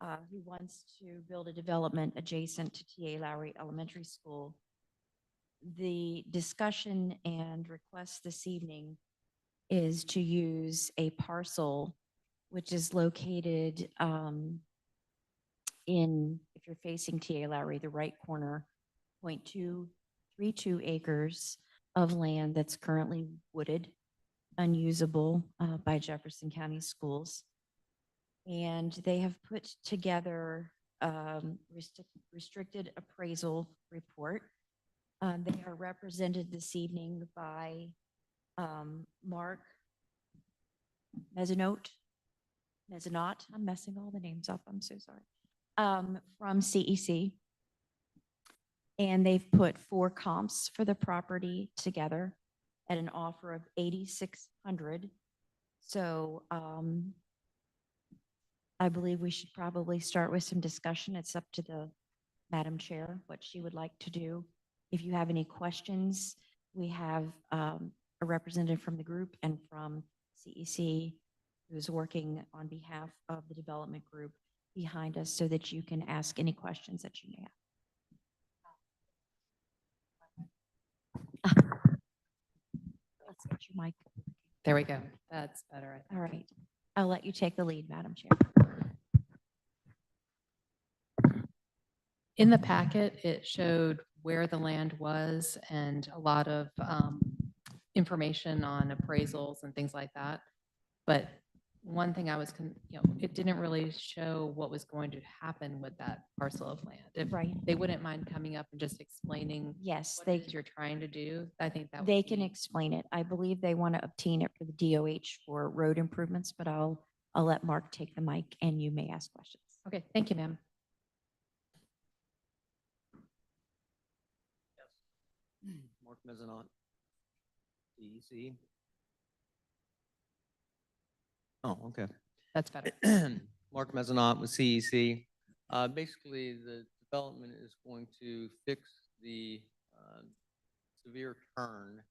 who wants to build a development adjacent to TA Lowry Elementary School. The discussion and request this evening is to use a parcel which is located if you're facing TA Lowry, the right corner, 0.232 acres of land that's currently wooded, unusable by Jefferson County Schools. And they have put together restricted appraisal report. They are represented this evening by Mark Mezzanotte. I'm messing all the names up. I'm so sorry. From CEC. And they've put 4 comps for the property together at an offer of $8,600. So I believe we should probably start with some discussion. It's up to the Madam Chair what she would like to do. If you have any questions, we have a representative from the group and from CEC who's working on behalf of the development group behind us so that you can ask any questions that you may have. Let's get your mic. There we go. That's better. All right. I'll let you take the lead, Madam Chair. In the packet, it showed where the land was and a lot of information on appraisals and things like that. But one thing I was, it didn't really show what was going to happen with that parcel of land. If Right. they wouldn't mind coming up and just explaining Yes, what it is you're trying to do, I think that would they can be- explain it. I believe they want to obtain it for the DOH for road improvements, but I'll let Mark take the mic and you may ask questions. Okay, thank you, ma'am. Mark Mezzanotte, DEC. Oh, okay. That's better. Mark Mezzanotte with CEC. Basically, the development is going to fix the severe turn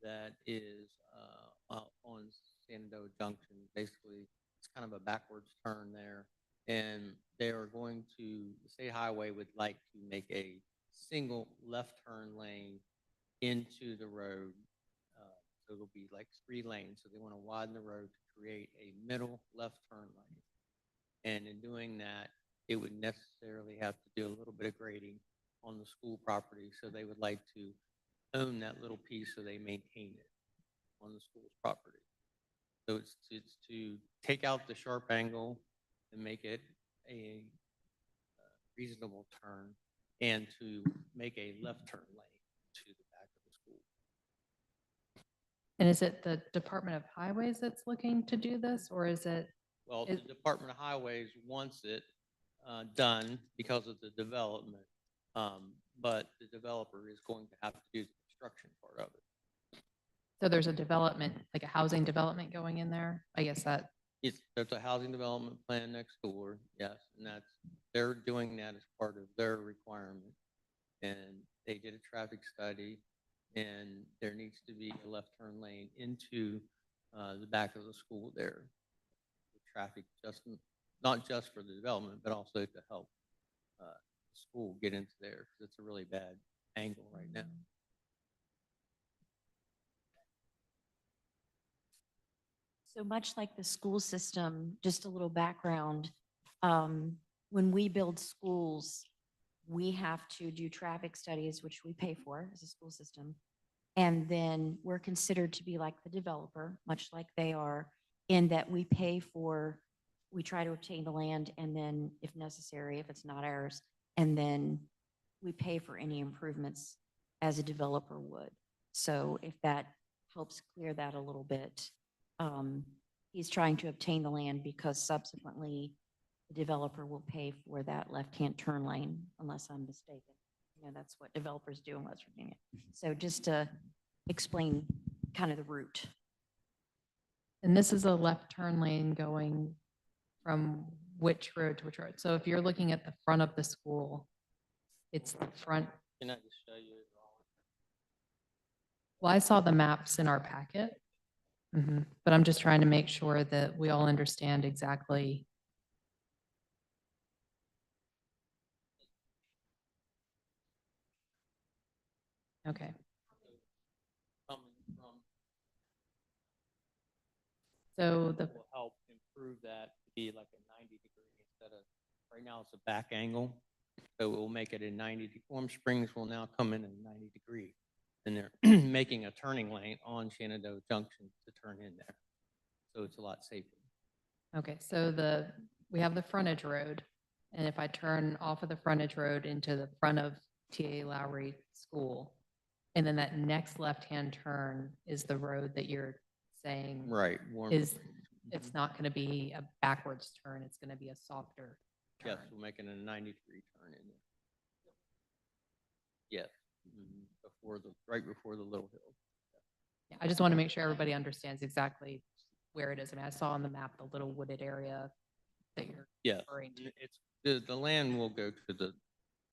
that is on Shenandoah Junction. Basically, it's kind of a backwards turn there. And they are going to, the state highway would like to make a single left turn lane into the road. So it'll be like 3 lanes. So they want to widen the road to create a middle left turn lane. And in doing that, it would necessarily have to do a little bit of grading on the school property. So they would like to own that little piece so they maintain it on the school's property. So it's to take out the sharp angle and make it a reasonable turn and to make a left turn lane to the back of the school. And is it the Department of Highways that's looking to do this, or is it? Well, the Department of Highways wants it done because of the development, but the developer is going to have to do the construction part of it. So there's a development, like a housing development going in there? I guess that, There's a housing development plan next door, yes, and they're doing that as part of their requirement. And they did a traffic study, and there needs to be a left turn lane into the back of the school there. The traffic not just for the development, but also to help the school get into there, because it's a really bad angle right now. So much like the school system, just a little background, when we build schools, we have to do traffic studies, which we pay for as a school system. And then we're considered to be like the developer, much like they are, in that we pay for, we try to obtain the land, and then if necessary, if it's not ours, and then we pay for any improvements as a developer would. So if that helps clear that a little bit, he's trying to obtain the land because subsequently the developer will pay for that left-hand turn lane, unless I'm mistaken. You know, that's what developers do in West Virginia. So just to explain kind of the route. and this is a left turn lane going from which road to which road? So if you're looking at the front of the school, it's the front. Can I just show you? Well, I saw the maps in our packet. But I'm just trying to make sure that we all understand exactly. Okay. So the will help improve that to be like a 90 degree instead of, right now it's a back angle. So it will make it a 90, Warm Springs will now come in at 90 degree. And they're making a turning lane on Shenandoah Junction to turn in there. So it's a lot safer. Okay, so we have the frontage road, and if I turn off of the frontage road into the front of T.A. Lowry School, and then that next left-hand turn is the road that you're saying Right. It's not going to be a backwards turn, it's going to be a softer turn. Yes, we're making a 90 degree turn in there. Yes, right before the Little Hill. Yeah, I just want to make sure everybody understands exactly where it is. I mean, I saw on the map the little wooded area that you're referring to. It's the land will go to the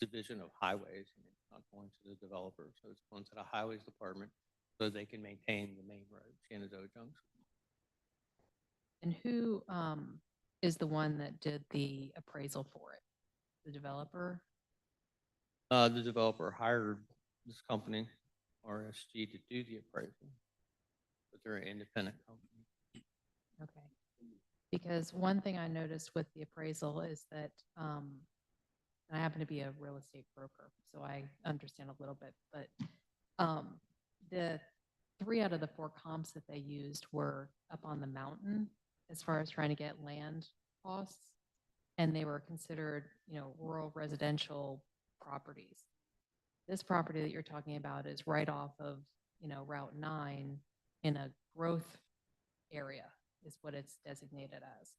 Division of Highways, and it's not going to the developer. So it's going to the Highways Department so they can maintain the main road, Shenandoah Junction. And who is the one that did the appraisal for it? The developer? The developer hired this company, RSG, to do the appraisal, but they're an independent company. Okay. Because one thing I noticed with the appraisal is that, and I happen to be a real estate broker, so I understand a little bit, but the 3 out of the 4 comps that they used were up on the mountain as far as trying to get land costs, and they were considered, rural residential properties. This property that you're talking about is right off of, Route 9 in a growth area is what it's designated as.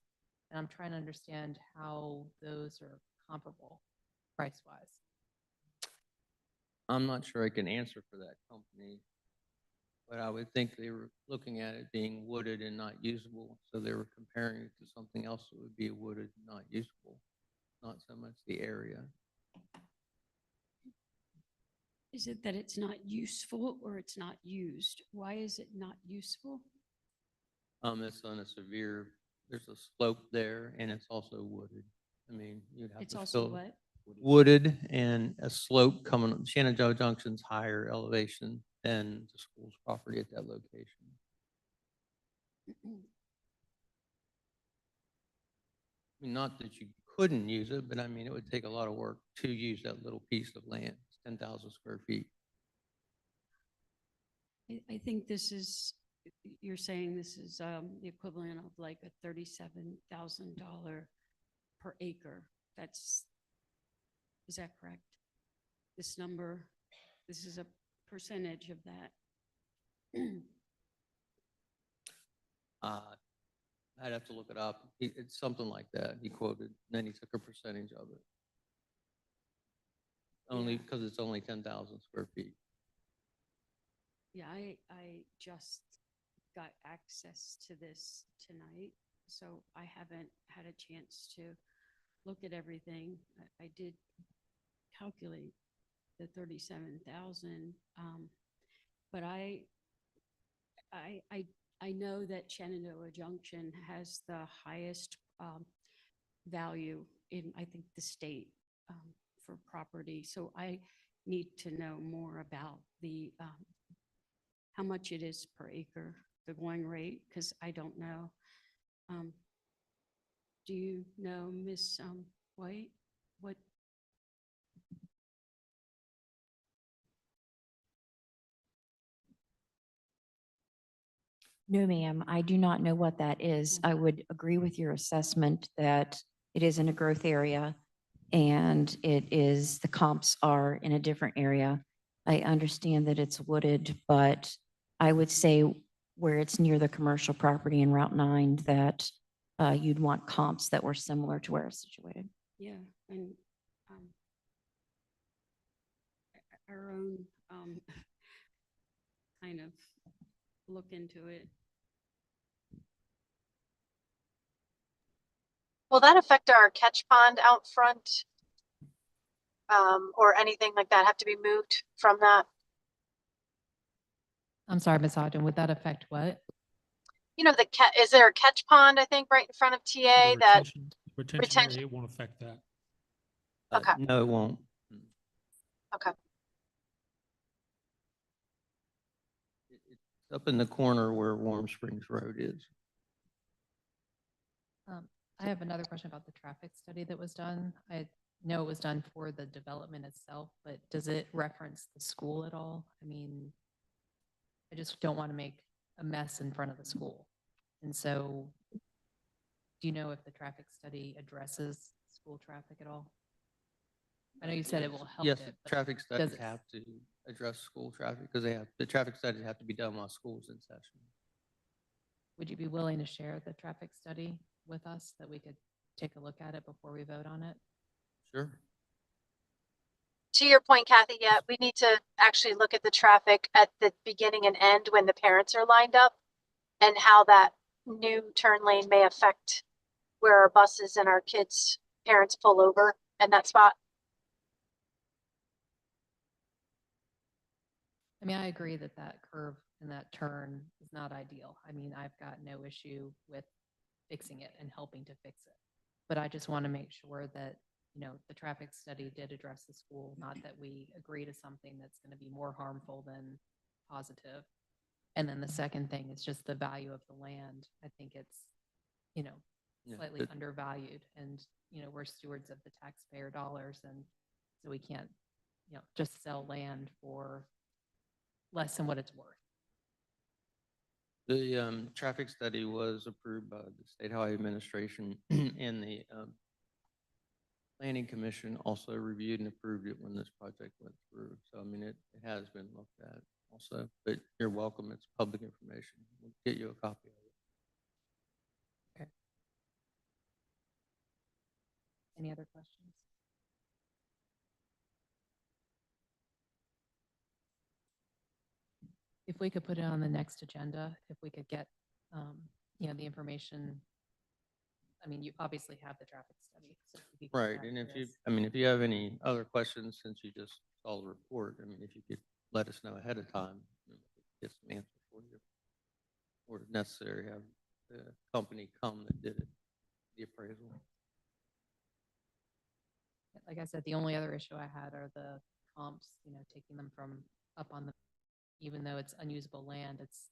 And I'm trying to understand how those are comparable price-wise. I'm not sure I can answer for that company, but I would think they were looking at it being wooded and not usable. So they were comparing it to something else that would be wooded, not usable, not so much the area. Is it that it's not useful or it's not used? Why is it not useful? It's on there's a slope there, and it's also wooded. I mean, you'd have It's to also fill what? wooded and a slope coming. Shenandoah Junction's higher elevation than the school's property at that location. I mean, not that you couldn't use it, but I mean, it would take a lot of work to use that little piece of land. It's 10,000 square feet. I think this is, you're saying this is the equivalent of like a $37,000 per acre. Is that correct? This number, this is a percentage of that. I'd have to look it up. It's something like that. He quoted, and then he took a percentage of it. Only because it's only 10,000 square feet. Yeah, I just got access to this tonight, so I haven't had a chance to look at everything. I did calculate the 37,000, but I know that Shenandoah Junction has the highest value in, I think, the state for property. So I need to know more about the how much it is per acre, the going rate, because I don't know. Do you know, Miss White, what? No, ma'am, I do not know what that is. I would agree with your assessment that it is in a growth area and the comps are in a different area. I understand that it's wooded, but I would say where it's near the commercial property in Route 9 that you'd want comps that were similar to where it's situated. Yeah, and our own kind of look into it. Will that affect our catch pond out front? Or anything like that have to be moved from that? I'm sorry, Ms. Ogden, would that affect what? You know, is there a catch pond, I think, right in front of TA The that retention retention? area, it won't affect that. Okay. No, it won't. Okay. It's up in the corner where Warm Springs Road is. I have another question about the traffic study that was done. I know it was done for the development itself, but does it reference the school at all? I mean, I just don't want to make a mess in front of the school. And so do you know if the traffic study addresses school traffic at all? I know you said it will help Yes, it, the but traffic studies does it? have to address school traffic because the traffic studies have to be done while school's in session. Would you be willing to share the traffic study with us that we could take a look at it before we vote on it? Sure. To your point, Kathy, yeah, we need to actually look at the traffic at the beginning and end when the parents are lined up and how that new turn lane may affect where our buses and our kids' parents pull over in that spot. I mean, I agree that that curve and that turn is not ideal. I mean, I've got no issue with fixing it and helping to fix it. But I just want to make sure that, you know, the traffic study did address the school, not that we agree to something that's going to be more harmful than positive. And then the second thing is just the value of the land. I think it's, you know, slightly undervalued, and, you know, we're stewards of the taxpayer dollars. And so we can't, you know, just sell land for less than what it's worth. The traffic study was approved by the State Highway Administration and the Planning Commission also reviewed and approved it when this project went through. So, I mean, it has been looked at also, but you're welcome. It's public information. We'll get you a copy of it. Okay. Any other questions? If we could put it on the next agenda, if we could get, you know, the information. I mean, you obviously have the traffic study. So if you could Right, get and if to you, us. I mean, if you have any other questions, since you just saw the report, I mean, if you could let us know ahead of time, we could get some answers for you. Or if necessary, have the company come that did it, the appraisal. Like I said, the only other issue I had are the comps, you know, taking them from up on the, even though it's unusable land, it's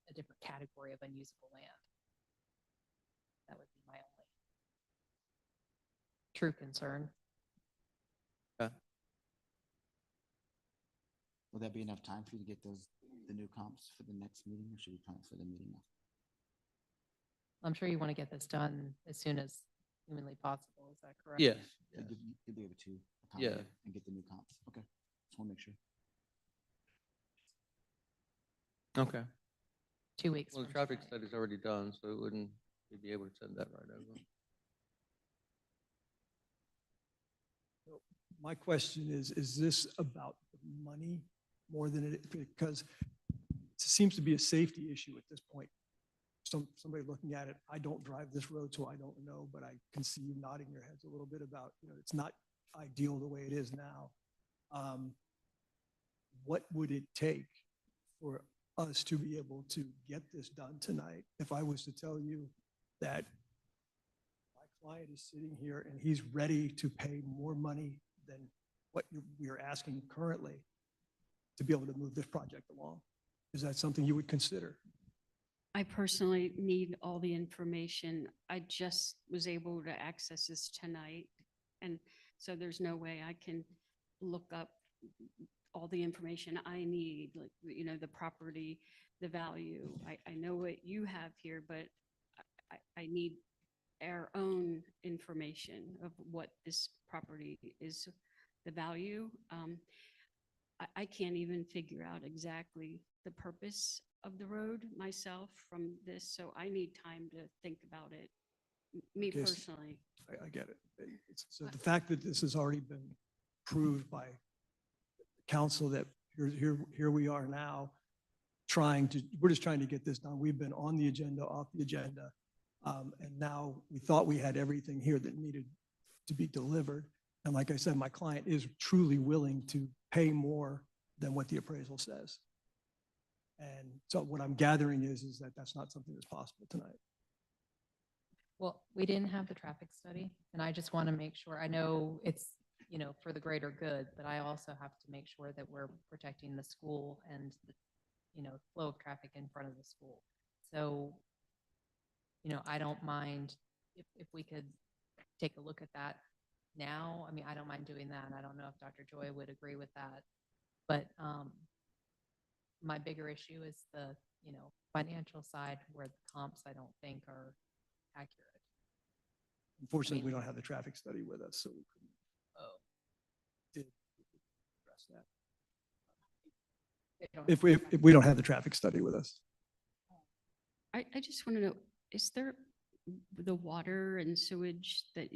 a different category of unusable land. That would be my only true concern. Will that be enough time for you to get the new comps for the next meeting, or should we plan it for the meeting after? I'm sure you want to get this done as soon as humanly possible. Is that correct? Yes. You'll be able to Yeah. accommodate and get the new comps. Okay, just want to make sure. Okay. 2 weeks. Well, the from traffic tonight. study's already done, so it wouldn't, you'd be able to send that right over. My question is this about the money more than it, because seems to be a safety issue at this point. Somebody looking at it, I don't drive this road, so I don't know, but I can see you nodding your heads a little bit about, it's not ideal the way it is now. What would it take for us to be able to get this done tonight? If I was to tell you that my client is sitting here and he's ready to pay more money than what we are asking currently to be able to move this project along, is that something you would consider? I personally need all the information. I just was able to access this tonight. And so there's no way I can look up all the information I need, like, the property, the value. I know what you have here, but I need our own information of what this property is, the value. I can't even figure out exactly the purpose of the road myself from this, so I need time to think about it, me Okay, personally. I get it. So the fact that this has already been approved by council, that here we are now we're just trying to get this done. We've been on the agenda, off the agenda. And now we thought we had everything here that needed to be delivered. And like I said, my client is truly willing to pay more than what the appraisal says. And so what I'm gathering is that that's not something that's possible tonight. Well, we didn't have the traffic study, and I just want to make sure, I know it's, for the greater good, but I also have to make sure that we're protecting the school and the, flow of traffic in front of the school. So, I don't mind if we could take a look at that now. I mean, I don't mind doing that. I don't know if Dr. Joy would agree with that, but my bigger issue is the, financial side, where the comps I don't think are accurate. Unfortunately, we don't have the traffic study with us, so we couldn't address that. If we don't have the traffic study with us. I just want to know, is there the water and sewage that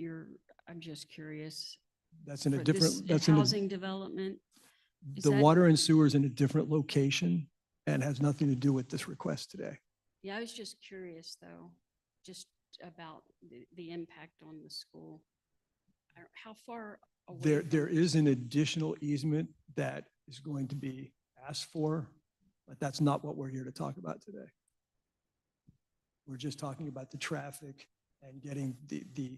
I'm just curious. That's in a for different, this housing development? Is the that- water and sewer is in a different location and has nothing to do with this request today. Yeah, I was just curious though, just about the impact on the school. How far away? There is an additional easement that is going to be asked for, but that's not what we're here to talk about today. We're just talking about the traffic and getting being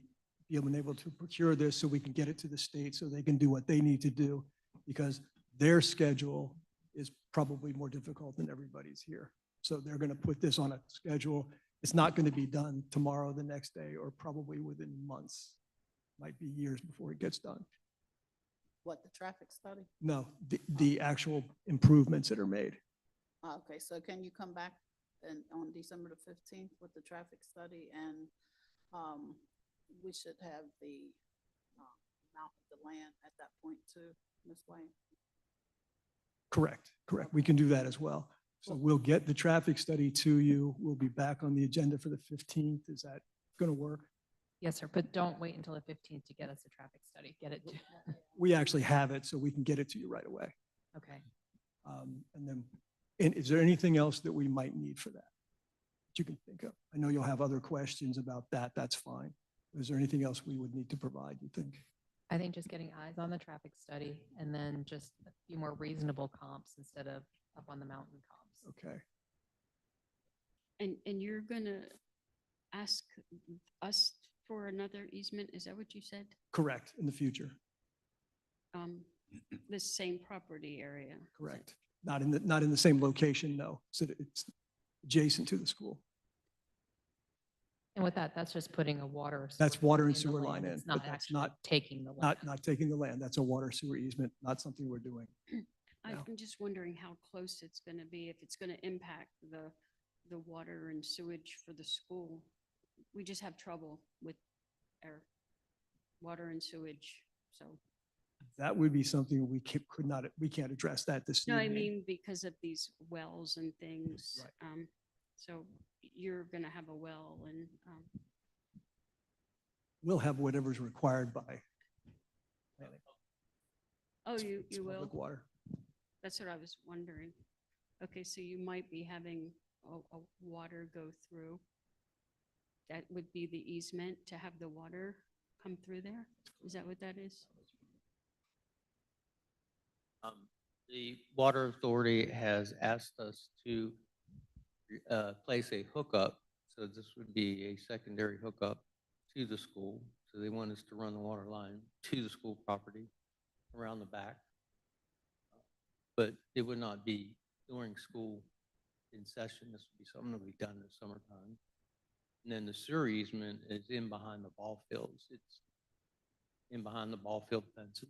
able to procure this so we can get it to the state so they can do what they need to do, because their schedule is probably more difficult than everybody's here. So they're going to put this on a schedule. It's not going to be done tomorrow, the next day, or probably within months. Might be years before it gets done. What, the traffic study? No, the actual improvements that are made. Okay, so can you come back on December the 15th with the traffic study, and we should have the amount of the land at that point too, Ms. Wayne? Correct. We can do that as well. So we'll get the traffic study to you. We'll be back on the agenda for the 15th. Is that going to work? Yes, sir, but don't wait until the 15th to get us a traffic study. Get it. We actually have it, so we can get it to you right away. Okay. And is there anything else that we might need for that you can think of? I know you'll have other questions about that. That's fine. Is there anything else we would need to provide, you think? I think just getting eyes on the traffic study, and then just a few more reasonable comps instead of up on the mountain comps. Okay. And you're gonna ask us for another easement? Is that what you said? Correct, in the future. This same property area? Correct. Not in the same location, no. So it's adjacent to the school. And with that, that's just putting a water. That's water and sewer line in. It's but not that's actually taking the land. Not taking the land. That's a water sewer easement, not something we're doing. I'm just wondering how close it's gonna be, if it's gonna impact the water and sewage for the school. We just have trouble with our water and sewage, so. That would be something we can't address that this No, evening. I mean, because of these wells and things. So you're gonna have a well and, We'll have whatever's required by oh, you will? public water. That's what I was wondering. Okay, so you might be having a water go through. That would be the easement to have the water come through there? Is that what that is? The Water Authority has asked us to place a hookup, so this would be a secondary hookup to the school. So they want us to run the water line to the school property around the back. But it would not be during school in session. This would be something that would be done in the summertime. And then the sewer easement is in behind the ball fields. It's in behind the ball field fences.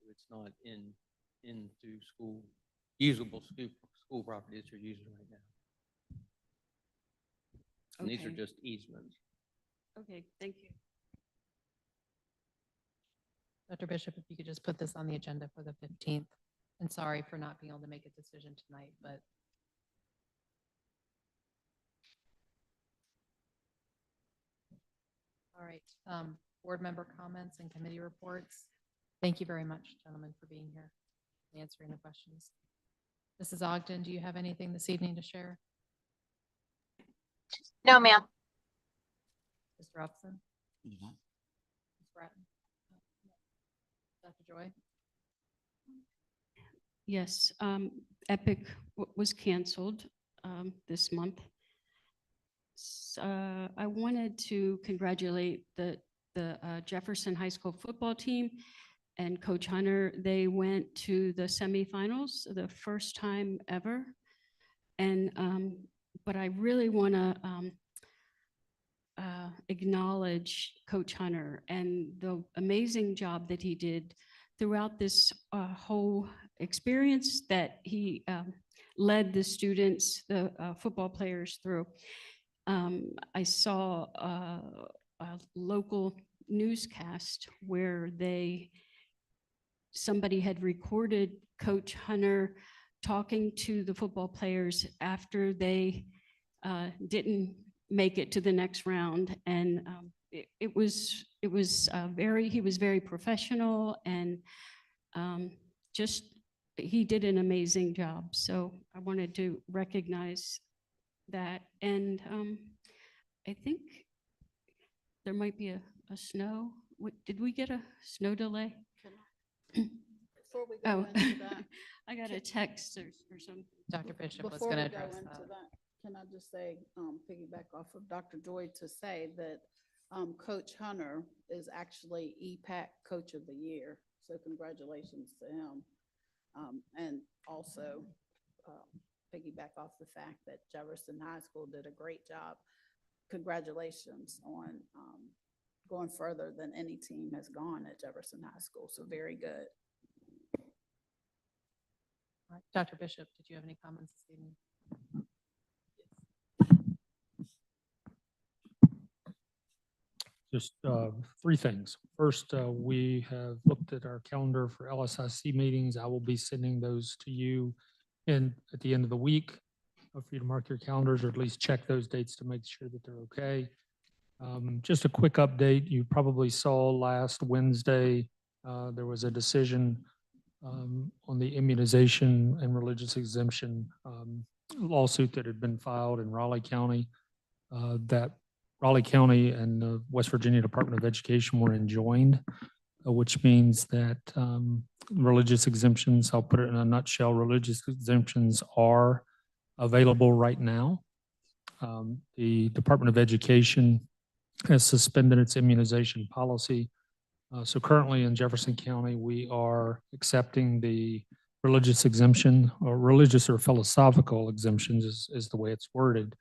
It's not into school, usable school property that you're using right now. And these are Okay. just easements. Okay, thank you. Dr. Bishop, if you could just put this on the agenda for the 15th. And sorry for not being able to make a decision tonight, but all right. Board member comments and committee reports. Thank you very much, gentlemen, for being here and answering the questions. Mrs. Ogden, do you have anything this evening to share? No, ma'am. Mr. Upson? Ms. Mhm. Bratton? Dr. Joy? Yes, Epic was canceled this month. I wanted to congratulate the Jefferson High School football team and Coach Hunter. They went to the semifinals, the first time ever. And but I really want to acknowledge Coach Hunter and the amazing job that he did throughout this whole experience that he led the students, the football players through. I saw a local newscast where somebody had recorded Coach Hunter talking to the football players after they didn't make it to the next round. And he was very professional and just, he did an amazing job. So I wanted to recognize that. And I think there might be a snow. Did we get a snow delay? Before we Oh, go into that, I got a text or something. Dr. Bishop was before going to we go address into that. that, can I just say, piggyback off of Dr. Joy to say that Coach Hunter is actually EPAC Coach of the Year. So congratulations to him. And also piggyback off the fact that Jefferson High School did a great job. Congratulations on going further than any team has gone at Jefferson High School. So very good. All right. Dr. Bishop, did you have any comments this evening? Just three things. First, we have looked at our calendar for LSIC meetings. I will be sending those to you at the end of the week for you to mark your calendars or at least check those dates to make sure that they're okay. Just a quick update. You probably saw last Wednesday, there was a decision on the immunization and religious exemption lawsuit that had been filed in Raleigh County. That Raleigh County and the West Virginia Department of Education were enjoined, which means that religious exemptions, I'll put it in a nutshell, religious exemptions are available right now. The Department of Education has suspended its immunization policy. So currently in Jefferson County, we are accepting the religious exemption, or religious or philosophical exemptions is the way it's worded.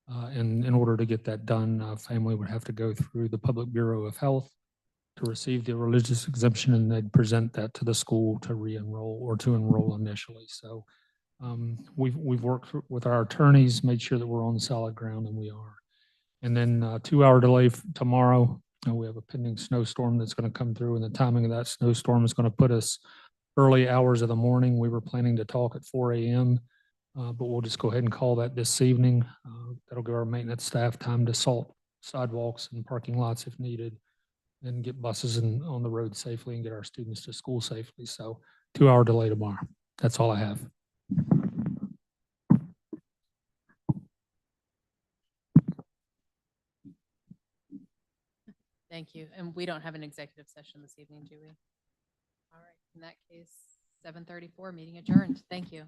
And in order to get that done, a family would have to go through the Public Bureau of Health to receive the religious exemption, and they'd present that to the school to re-enroll or to enroll initially. So we've worked with our attorneys, made sure that we're on solid ground, and we are. And then 2-hour delay tomorrow. We have a pending snowstorm that's going to come through, and the timing of that snowstorm is going to put us early hours of the morning. We were planning to talk at 4 a.m., but we'll just go ahead and call that this evening. That'll give our maintenance staff time to salt sidewalks and parking lots if needed, and get buses on the road safely and get our students to school safely. So 2-hour delay tomorrow. That's all I have. Thank you. And we don't have an executive session this evening, do we? All right, in that case, 7:34, meeting adjourned. Thank you.